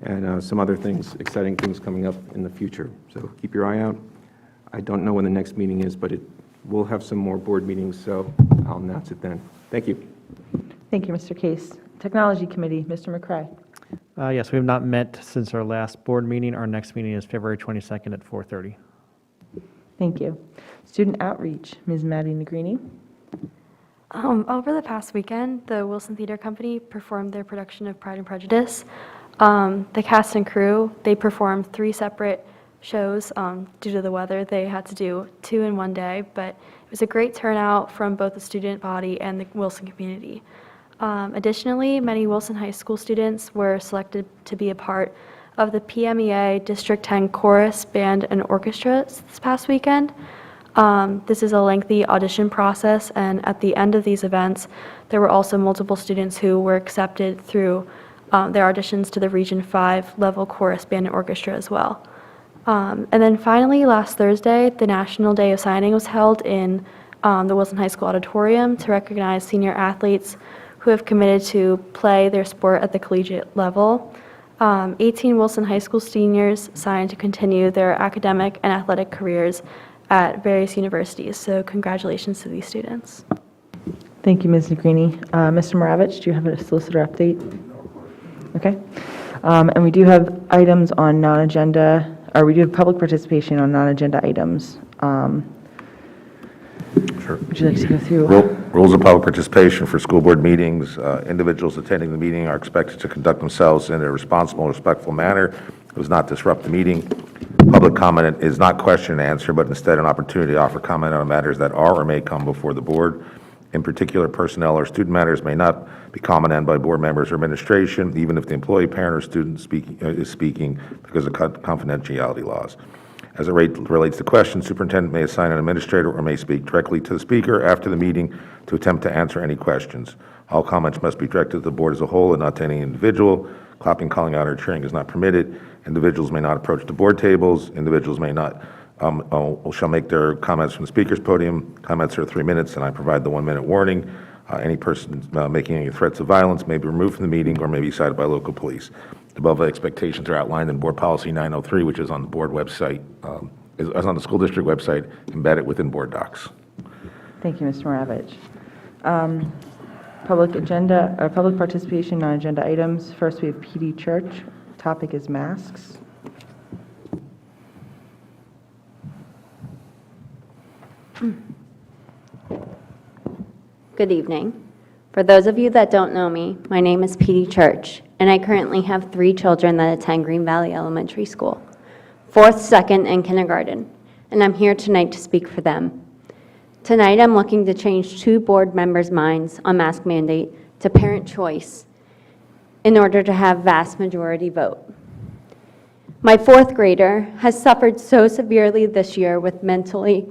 and some other exciting things coming up in the future. So keep your eye out. I don't know when the next meeting is, but we'll have some more board meetings, so I'll announce it then. Thank you. Thank you, Mr. Case. Technology Committee, Mr. McCray. Yes, we have not met since our last board meeting. Our next meeting is February 22nd at 4:30. Thank you. Student Outreach, Ms. Maddie Negrini. Over the past weekend, the Wilson Theater Company performed their production of Pride and Prejudice. The cast and crew, they performed 3 separate shows. Due to the weather, they had to do 2 in one day, but it was a great turnout from both the student body and the Wilson community. Additionally, many Wilson High School students were selected to be a part of the PMEA District 10 Chorus, Band, and Orchestra this past weekend. This is a lengthy audition process, and at the end of these events, there were also multiple students who were accepted through their auditions to the Region 5 level chorus, band, and orchestra as well. And then finally, last Thursday, the National Day of Signing was held in the Wilson High School auditorium to recognize senior athletes who have committed to play their sport at the collegiate level. 18 Wilson High School seniors signed to continue their academic and athletic careers at various universities. So congratulations to these students. Thank you, Ms. Negrini. Mr. Moravich, do you have a solicitor update? Okay. And we do have items on non-agenda, or we do have public participation on non-agenda items. Sure. Would you like to go through? Rules of public participation for school board meetings. Individuals attending the meeting are expected to conduct themselves in a responsible and respectful manner. It does not disrupt the meeting. Public comment is not question and answer, but instead an opportunity to offer comment on matters that are or may come before the board. In particular, personnel or student matters may not be commented on by board members or administration, even if the employee, parent, or student is speaking because of confidentiality laws. As it relates to questions, superintendent may assign an administrator or may speak directly to the speaker after the meeting to attempt to answer any questions. All comments must be directed to the board as a whole and not to any individual. Clapping, calling out, or cheering is not permitted. Individuals may not approach the board tables. Individuals may not shall make their comments from the speaker's podium. Comments are 3 minutes, and I provide the 1-minute warning. Any person making any threats of violence may be removed from the meeting or may be cited by local police. The above expectations are outlined in Board Policy 903, which is on the board website, is on the school district website, embedded within board docs. Thank you, Mr. Moravich. Public agenda, or public participation on agenda items. First, we have PD Church. Topic is masks. Good evening. For those of you that don't know me, my name is Petey Church, and I currently have 3 children that attend Green Valley Elementary School. 4th, 2nd, and kindergarten, and I'm here tonight to speak for them. Tonight, I'm looking to change 2 board members' minds on mask mandate to parent choice in order to have vast majority vote. My 4th grader has suffered so severely this year with mentally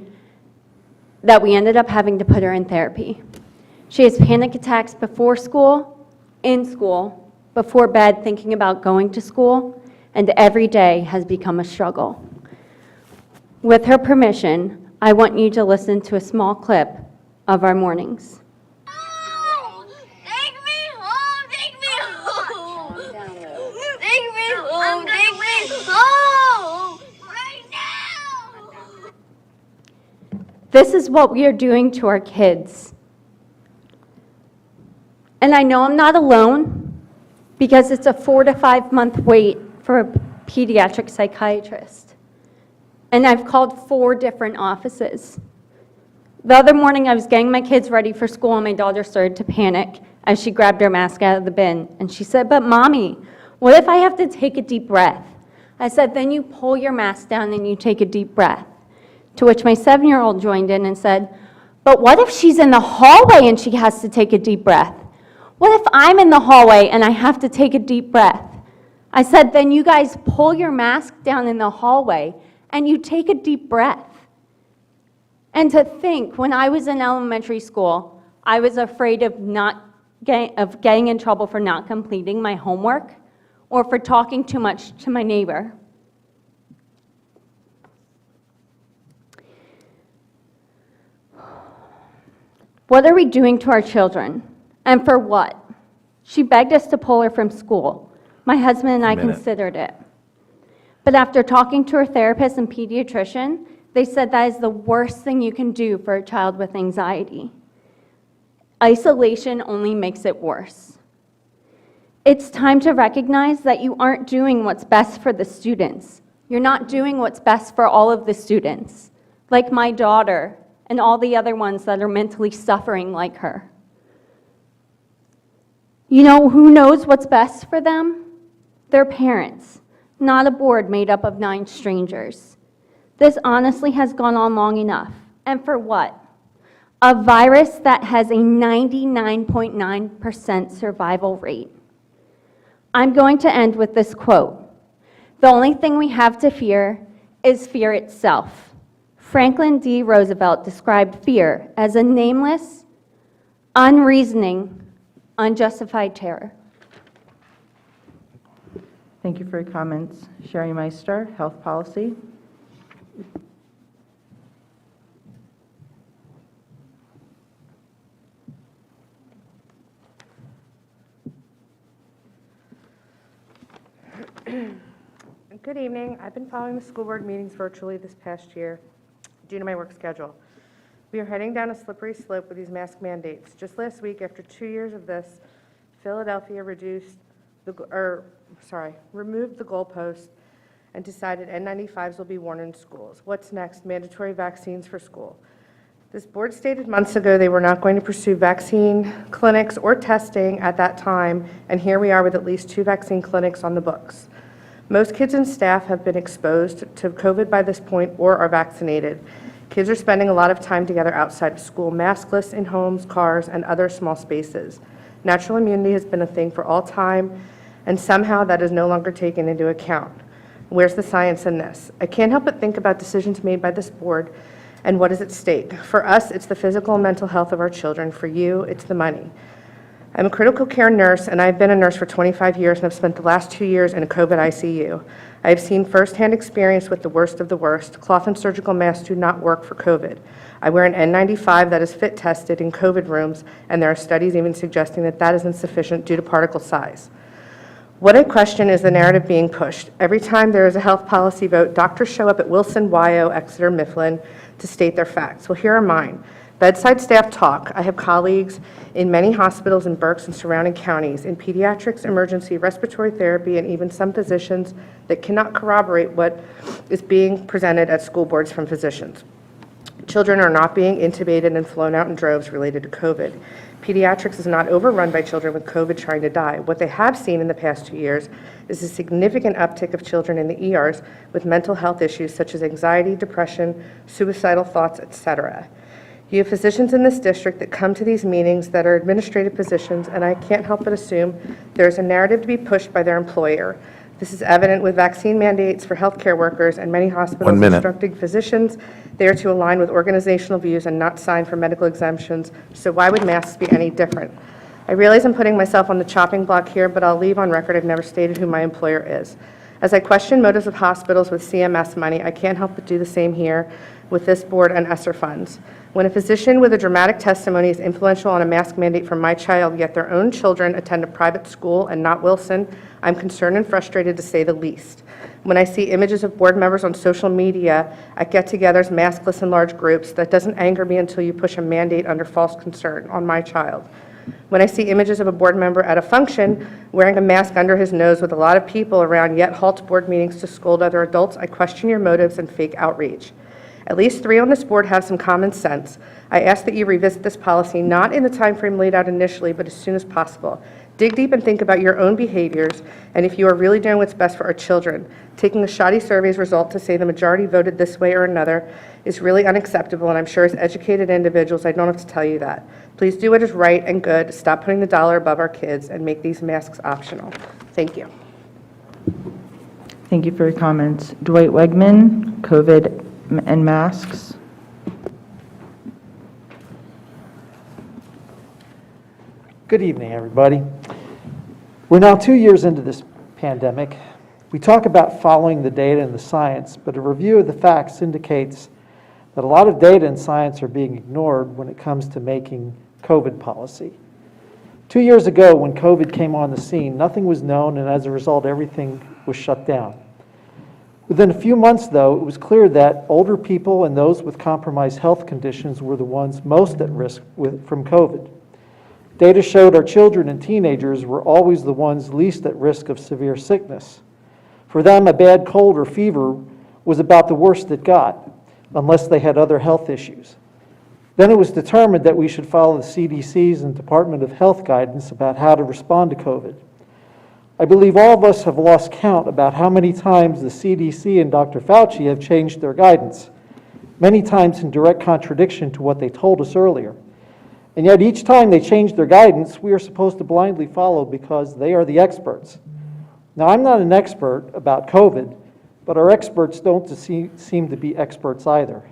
that we ended up having to put her in therapy. She has panic attacks before school, in school, before bed, thinking about going to school, and every day has become a struggle. With her permission, I want you to listen to a small clip of our mornings. Take me home, take me home. Take me home, take me home. Right now. This is what we are doing to our kids. And I know I'm not alone because it's a 4 to 5 month wait for a pediatric psychiatrist. And I've called 4 different offices. The other morning I was getting my kids ready for school and my daughter started to panic as she grabbed her mask out of the bin. And she said, "But Mommy, what if I have to take a deep breath?" I said, "Then you pull your mask down and you take a deep breath." To which my 7-year-old joined in and said, "But what if she's in the hallway and she has to take a deep breath? What if I'm in the hallway and I have to take a deep breath?" I said, "Then you guys pull your mask down in the hallway and you take a deep breath." And to think, when I was in elementary school, I was afraid of getting in trouble for not completing my homework or for talking too much to my neighbor. What are we doing to our children? And for what? She begged us to pull her from school. My husband and I considered it. But after talking to her therapist and pediatrician, they said that is the worst thing you can do for a child with anxiety. Isolation only makes it worse. It's time to recognize that you aren't doing what's best for the students. You're not doing what's best for all of the students, like my daughter and all the other ones that are mentally suffering like her. You know who knows what's best for them? Their parents, not a board made up of 9 strangers. This honestly has gone on long enough. And for what? A virus that has a 99.9% survival rate. I'm going to end with this quote. "The only thing we have to fear is fear itself." Franklin D. Roosevelt described fear as a nameless, unreasoning, unjustified terror. Thank you for your comments. Sherry Meister, Health Policy. Good evening. I've been following the school board meetings virtually this past year due to my work schedule. We are heading down a slippery slope with these mask mandates. Just last week, after 2 years of this, Philadelphia removed the goalpost and decided N95s will be worn in schools. What's next? Mandatory vaccines for school. This board stated months ago they were not going to pursue vaccine clinics or testing at that time, and here we are with at least 2 vaccine clinics on the books. Most kids and staff have been exposed to COVID by this point or are vaccinated. Kids are spending a lot of time together outside of school, maskless in homes, cars, and other small spaces. Natural immunity has been a thing for all time, and somehow that is no longer taken into account. Where's the science in this? I can't help but think about decisions made by this board and what is at stake. For us, it's the physical and mental health of our children. For you, it's the money. I'm a critical care nurse, and I've been a nurse for 25 years, and I've spent the last 2 years in a COVID ICU. I've seen firsthand experience with the worst of the worst. Cloth and surgical masks do not work for COVID. I wear an N95 that is fit tested in COVID rooms, and there are studies even suggesting that that is insufficient due to particle size. What I question is the narrative being pushed. Every time there is a health policy vote, doctors show up at Wilson, Wyo, Exeter, Mifflin to state their facts. Well, here are mine. Bedside staff talk. I have colleagues in many hospitals in Berks and surrounding counties, in pediatrics, emergency, respiratory therapy, and even some physicians that cannot corroborate what is being presented at school boards from physicians. Children are not being intubated and flown out in droves related to COVID. Pediatrics is not overrun by children with COVID trying to die. What they have seen in the past 2 years is a significant uptick of children in the ERs with mental health issues such as anxiety, depression, suicidal thoughts, etc. You have physicians in this district that come to these meetings that are administrative positions, and I can't help but assume there's a narrative to be pushed by their employer. This is evident with vaccine mandates for healthcare workers and many hospitals 1 minute. instructing physicians there to align with organizational views and not sign for medical exemptions. So why would masks be any different? I realize I'm putting myself on the chopping block here, but I'll leave on record I've never stated who my employer is. As I question motives of hospitals with CMS money, I can't help but do the same here with this board and ESSER funds. When a physician with a dramatic testimony is influential on a mask mandate for my child, yet their own children attend a private school and not Wilson, I'm concerned and frustrated to say the least. When I see images of board members on social media at get-togethers, maskless in large groups, that doesn't anger me until you push a mandate under false concern on my child. When I see images of a board member at a function wearing a mask under his nose with a lot of people around, yet halts board meetings to scold other adults, I question your motives and fake outreach. At least 3 on this board have some common sense. I ask that you revisit this policy, not in the time frame laid out initially, but as soon as possible. Dig deep and think about your own behaviors, and if you are really doing what's best for our children. Taking a shoddy survey's result to say the majority voted this way or another is really unacceptable, and I'm sure as educated individuals, I don't have to tell you that. Please do what is right and good, stop putting the dollar above our kids, and make these masks optional. Thank you. Thank you for your comments. Dwight Wegman, COVID and masks. Good evening, everybody. We're now 2 years into this pandemic. We talk about following the data and the science, but a review of the facts indicates that a lot of data and science are being ignored when it comes to making COVID policy. 2 years ago, when COVID came on the scene, nothing was known, and as a result, everything was shut down. Within a few months, though, it was clear that older people and those with compromised health conditions were the ones most at risk from COVID. Data showed our children and teenagers were always the ones least at risk of severe sickness. For them, a bad cold or fever was about the worst it got, unless they had other health issues. Then it was determined that we should follow the CDC's and Department of Health guidance about how to respond to COVID. I believe all of us have lost count about how many times the CDC and Dr. Fauci have changed their guidance, many times in direct contradiction to what they told us earlier. And yet each time they change their guidance, we are supposed to blindly follow because they are the experts. Now, I'm not an expert about COVID, but our experts don't seem to be experts either.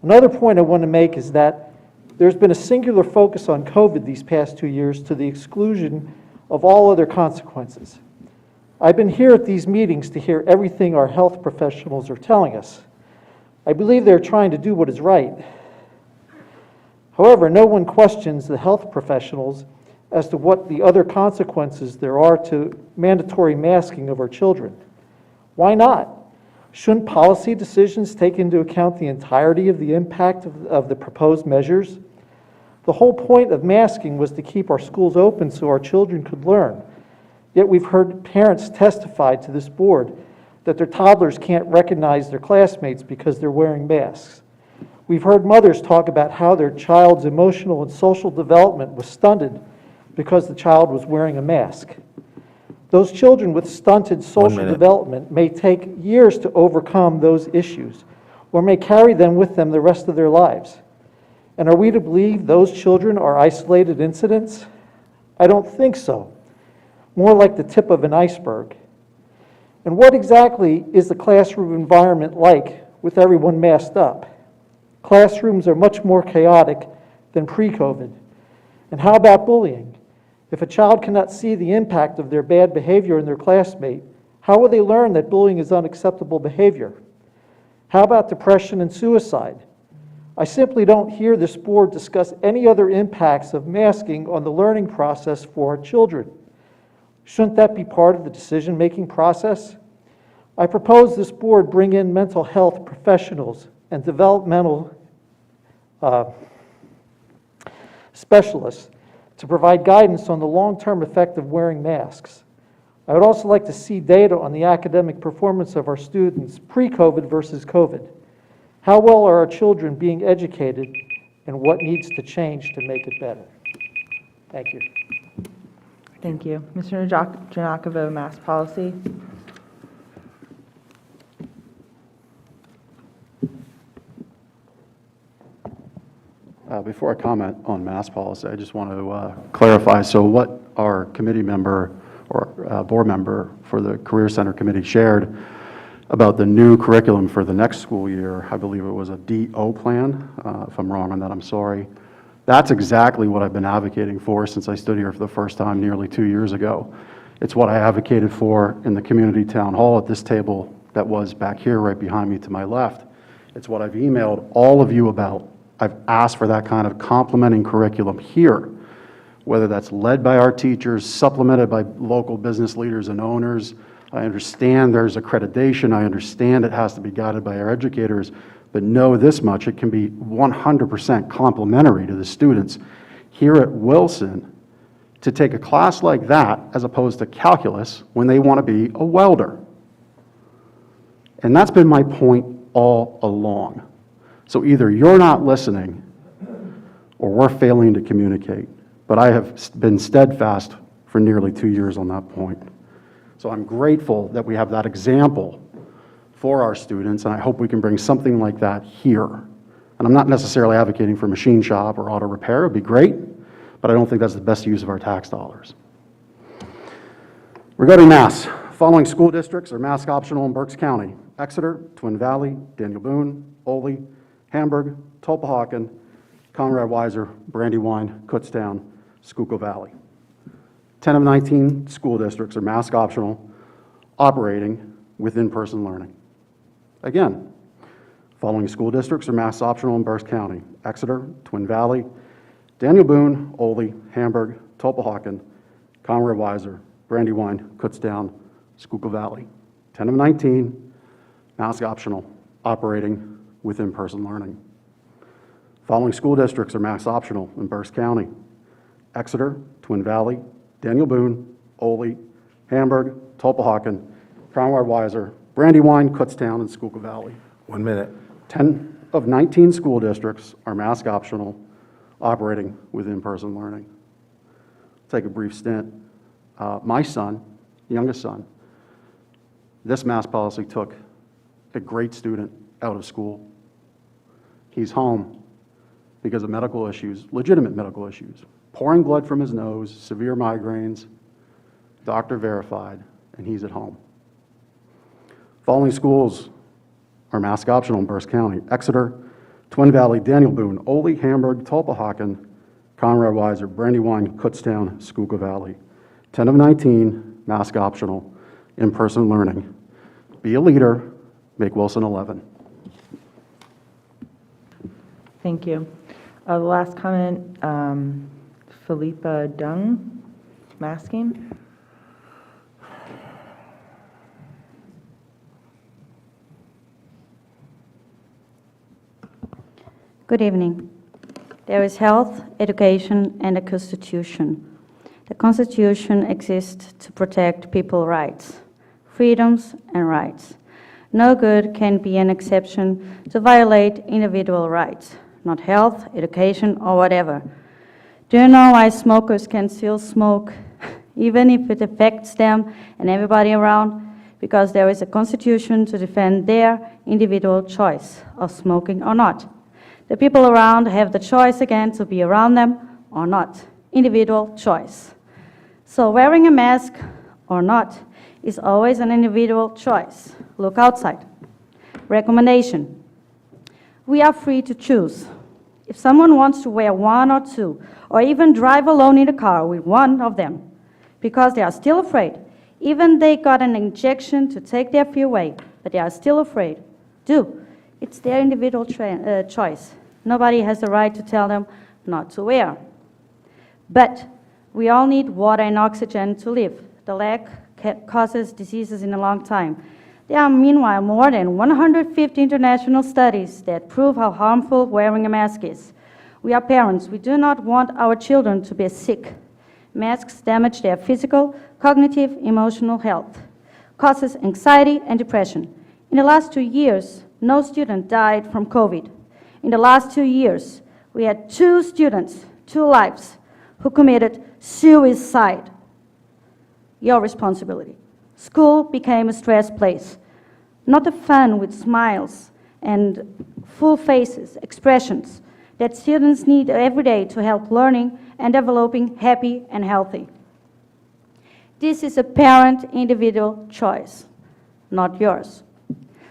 Another point I want to make is that there's been a singular focus on COVID these past 2 years to the exclusion of all other consequences. I've been here at these meetings to hear everything our health professionals are telling us. I believe they're trying to do what is right. However, no one questions the health professionals as to what the other consequences there are to mandatory masking of our children. Why not? Shouldn't policy decisions take into account the entirety of the impact of the proposed measures? The whole point of masking was to keep our schools open so our children could learn. Yet we've heard parents testify to this board that their toddlers can't recognize their classmates because they're wearing masks. We've heard mothers talk about how their child's emotional and social development was stunted because the child was wearing a mask. Those children with stunted social development may take years to overcome those issues or may carry them with them the rest of their lives. And are we to believe those children are isolated incidents? I don't think so. More like the tip of an iceberg. And what exactly is the classroom environment like with everyone masked up? Classrooms are much more chaotic than pre-COVID. And how about bullying? If a child cannot see the impact of their bad behavior in their classmate, how will they learn that bullying is unacceptable behavior? How about depression and suicide? I simply don't hear this board discuss any other impacts of masking on the learning process for our children. Shouldn't that be part of the decision-making process? I propose this board bring in mental health professionals and developmental specialists to provide guidance on the long-term effect of wearing masks. I would also like to see data on the academic performance of our students pre-COVID versus COVID. How well are our children being educated, and what needs to change to make it better? Thank you. Thank you. Mr. Giannakovo, mass policy. Before I comment on mass policy, I just want to clarify. So what our committee member or board member for the Career Center Committee shared about the new curriculum for the next school year, I believe it was a DO plan. If I'm wrong on that, I'm sorry. That's exactly what I've been advocating for since I stood here for the first time nearly 2 years ago. It's what I advocated for in the community town hall at this table that was back here right behind me to my left. It's what I've emailed all of you about. I've asked for that kind of complementing curriculum here, whether that's led by our teachers, supplemented by local business leaders and owners. I understand there's accreditation. I understand it has to be guided by our educators, but know this much, it can be 100% complementary to the students here at Wilson to take a class like that as opposed to calculus when they want to be a welder. And that's been my point all along. So either you're not listening or we're failing to communicate. But I have been steadfast for nearly 2 years on that point. So I'm grateful that we have that example for our students, and I hope we can bring something like that here. And I'm not necessarily advocating for machine shop or auto repair. It would be great, but I don't think that's the best use of our tax dollars. Regarding mass, following school districts are mask optional in Berks County: Exeter, Twin Valley, Daniel Boone, Ole, Hamburg, Tulpehocken, Conrad Weiser, Brandywine, Kutztown, Schuylkill Valley. 10 of 19 school districts are mask optional, operating with in-person learning. Again, following school districts are mask optional in Berks County: Exeter, Twin Valley, Daniel Boone, Ole, Hamburg, Tulpehocken, Conrad Weiser, Brandywine, Kutztown, Schuylkill Valley. 10 of 19, mask optional, operating with in-person learning. Following school districts are mask optional in Berks County: Exeter, Twin Valley, Daniel Boone, Ole, Hamburg, Tulpehocken, Conrad Weiser, Brandywine, Kutztown, and Schuylkill Valley. 1 minute. 10 of 19 school districts are mask optional, operating with in-person learning. Take a brief stint. My son, youngest son, this mask policy took a great student out of school. He's home because of medical issues, legitimate medical issues. Pouring blood from his nose, severe migraines, doctor verified, and he's at home. Following schools are mask optional in Berks County: Exeter, Twin Valley, Daniel Boone, Ole, Hamburg, Tulpehocken, Conrad Weiser, Brandywine, Kutztown, Schuylkill Valley. 10 of 19, mask optional, in-person learning. Be a leader, make Wilson 11. Thank you. The last comment, Philippa Dung, masking. Good evening. There is health, education, and a constitution. The Constitution exists to protect people's rights, freedoms, and rights. No good can be an exception to violate individual rights, not health, education, or whatever. Do you know why smokers can still smoke, even if it affects them and everybody around? Because there is a constitution to defend their individual choice of smoking or not. The people around have the choice again to be around them or not. Individual choice. So wearing a mask or not is always an individual choice. Look outside. Recommendation. We are free to choose. If someone wants to wear one or two, or even drive alone in a car with one of them, because they are still afraid, even they got an injection to take their fear away, but they are still afraid, do. It's their individual choice. Nobody has the right to tell them not to wear. But we all need water and oxygen to live. The lack causes diseases in a long time. There are meanwhile more than 150 international studies that prove how harmful wearing a mask is. We are parents. We do not want our children to be sick. Masks damage their physical, cognitive, emotional health, causes anxiety and depression. In the last 2 years, no student died from COVID. In the last 2 years, we had 2 students, 2 lives, who committed suicide. Your responsibility. School became a stress place, not a fun with smiles and full faces, expressions that students need every day to help learning and developing happy and healthy. This is a parent individual choice, not yours.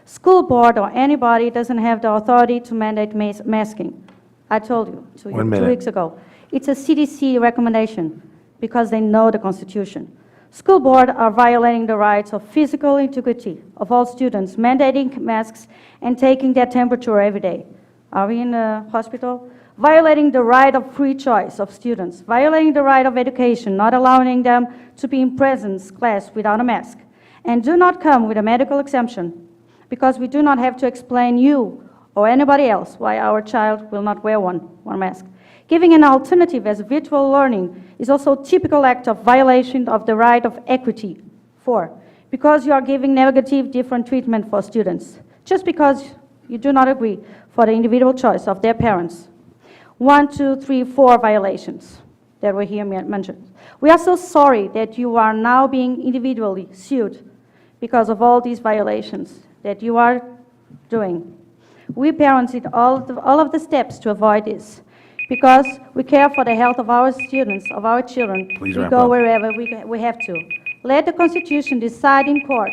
School board or anybody doesn't have the authority to mandate masking. I told you 2 weeks ago. It's a CDC recommendation because they know the Constitution. School board are violating the rights of physical integrity of all students, mandating masks and taking their temperature every day. Are we in a hospital? Violating the right of free choice of students, violating the right of education, not allowing them to be in presence class without a mask. And do not come with a medical exemption, because we do not have to explain you or anybody else why our child will not wear one mask. Giving an alternative as virtual learning is also a typical act of violation of the right of equity. 4, because you are giving negative different treatment for students, just because you do not agree for the individual choice of their parents. 1, 2, 3, 4 violations that were here mentioned. We are so sorry that you are now being individually sued because of all these violations that you are doing. We parents did all of the steps to avoid this because we care for the health of our students, of our children. Please we wrap go up. wherever we have to. Let the Constitution decide in court,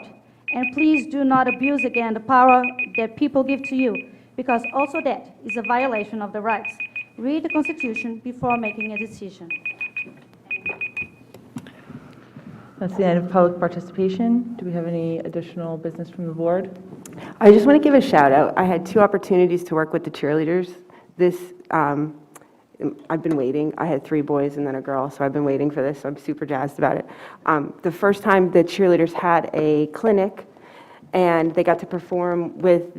and please do not abuse again the power that people give to you, because also that is a violation of the rights. Read the Constitution before making a decision. That's the end of public participation. Do we have any additional business from the board? I just want to give a shout out. I had 2 opportunities to work with the cheerleaders. I've been waiting. I had 3 boys and then a girl, so I've been waiting for this, so I'm super jazzed about it. The first time the cheerleaders had a clinic, and they got to perform with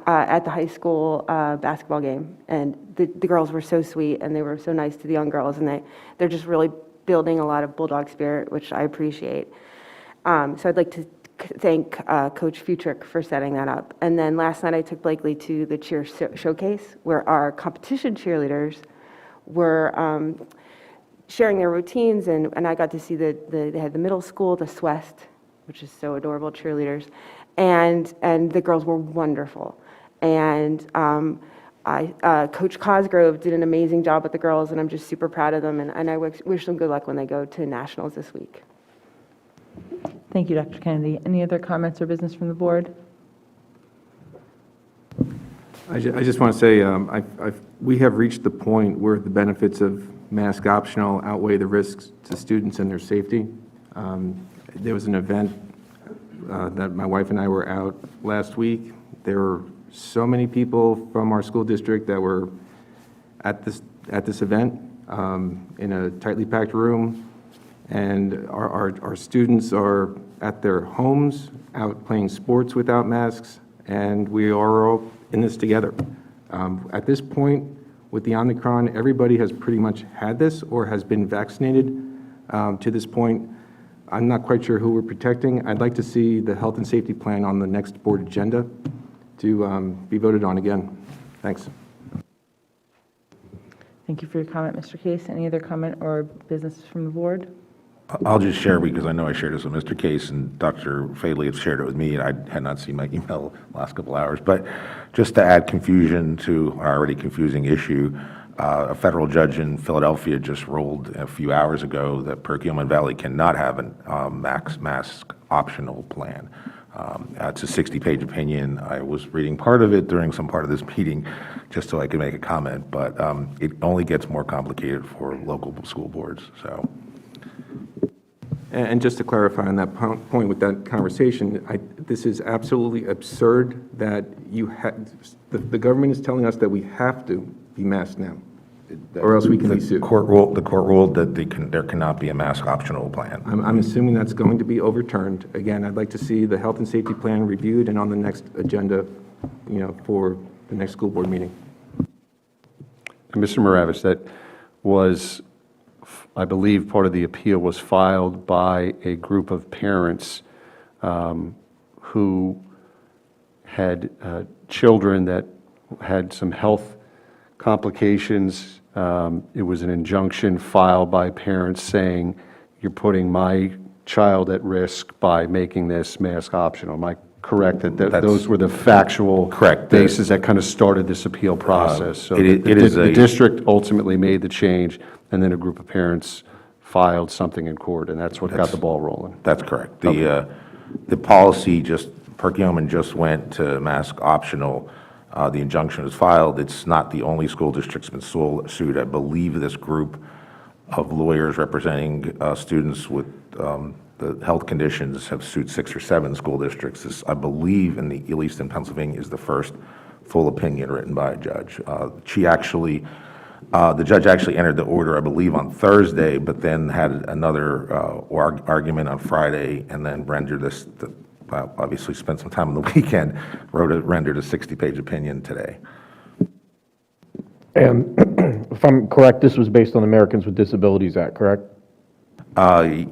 at the high school basketball game. And the girls were so sweet, and they were so nice to the young girls, and they're just really building a lot of bulldog spirit, which I appreciate. So I'd like to thank Coach Futrick for setting that up. And then last night I took Blakely to the cheer showcase, where our competition cheerleaders were sharing their routines, and I got to see they had the middle school, the Swest, which is so adorable, cheerleaders, and the girls were wonderful. And Coach Cosgrove did an amazing job with the girls, and I'm just super proud of them, and I wish them good luck when they go to nationals this week. Thank you, Dr. Kennedy. Any other comments or business from the board? I just want to say, we have reached the point where the benefits of mask optional outweigh the risks to students and their safety. There was an event that my wife and I were out last week. There were so many people from our school district that were at this event in a tightly packed room, and our students are at their homes, out playing sports without masks, and we are all in this together. At this point, with the Omicron, everybody has pretty much had this or has been vaccinated to this point. I'm not quite sure who we're protecting. I'd like to see the health and safety plan on the next board agenda to be voted on again. Thanks. Thank you for your comment, Mr. Case. Any other comment or business from the board? I'll just share, because I know I shared this with Mr. Case, and Dr. Fadley had shared it with me, and I had not seen my email the last couple hours. But just to add confusion to an already confusing issue, a federal judge in Philadelphia just ruled a few hours ago that Perkiomen Valley cannot have a mask optional plan. It's a 60-page opinion. I was reading part of it during some part of this meeting just so I could make a comment, but it only gets more complicated for local school boards. So. And just to clarify on that point with that conversation, this is absolutely absurd that the government is telling us that we have to be masked now, or else we can be sued. The court ruled that there cannot be a mask optional plan. I'm assuming that's going to be overturned. Again, I'd like to see the health and safety plan reviewed and on the next agenda, for the next school board meeting. And Mr. Maravich, that was, I believe, part of the appeal was filed by a group of parents who had children that had some health complications. It was an injunction filed by parents saying, you're putting my child at risk by making this mask optional. Am I correct that those were the factual Correct. bases that kind of started this appeal process? So the district ultimately made the change, and then a group of parents filed something in court, and that's what got the ball rolling. That's correct. The policy Perkiomen just went to mask optional. The injunction was filed. It's not the only school district's been sued. I believe this group of lawyers representing students with the health conditions have sued 6 or 7 school districts. This, I believe, at least in Pennsylvania, is the first full opinion written by a judge. The judge actually entered the order, I believe, on Thursday, but then had another argument on Friday, and then rendered this, obviously spent some time on the weekend, rendered a 60-page opinion today. And if I'm correct, this was based on the Americans with Disabilities Act, correct?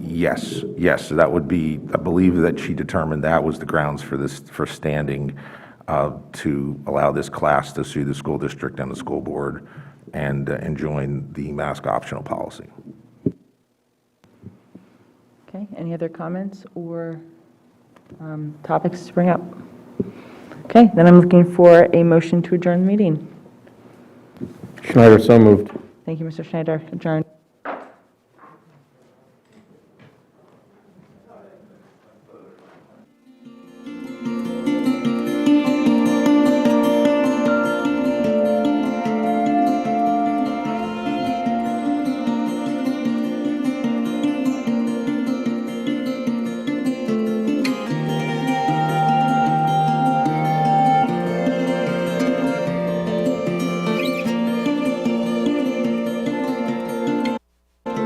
Yes, yes, that would be, I believe that she determined that was the grounds for standing to allow this class to sue the school district and the school board and join the mask optional policy. Okay, any other comments or topics to bring up? Okay, then I'm looking for a motion to adjourn the meeting. Schneider, so moved. Thank you, Mr. Schneider. Adjourned.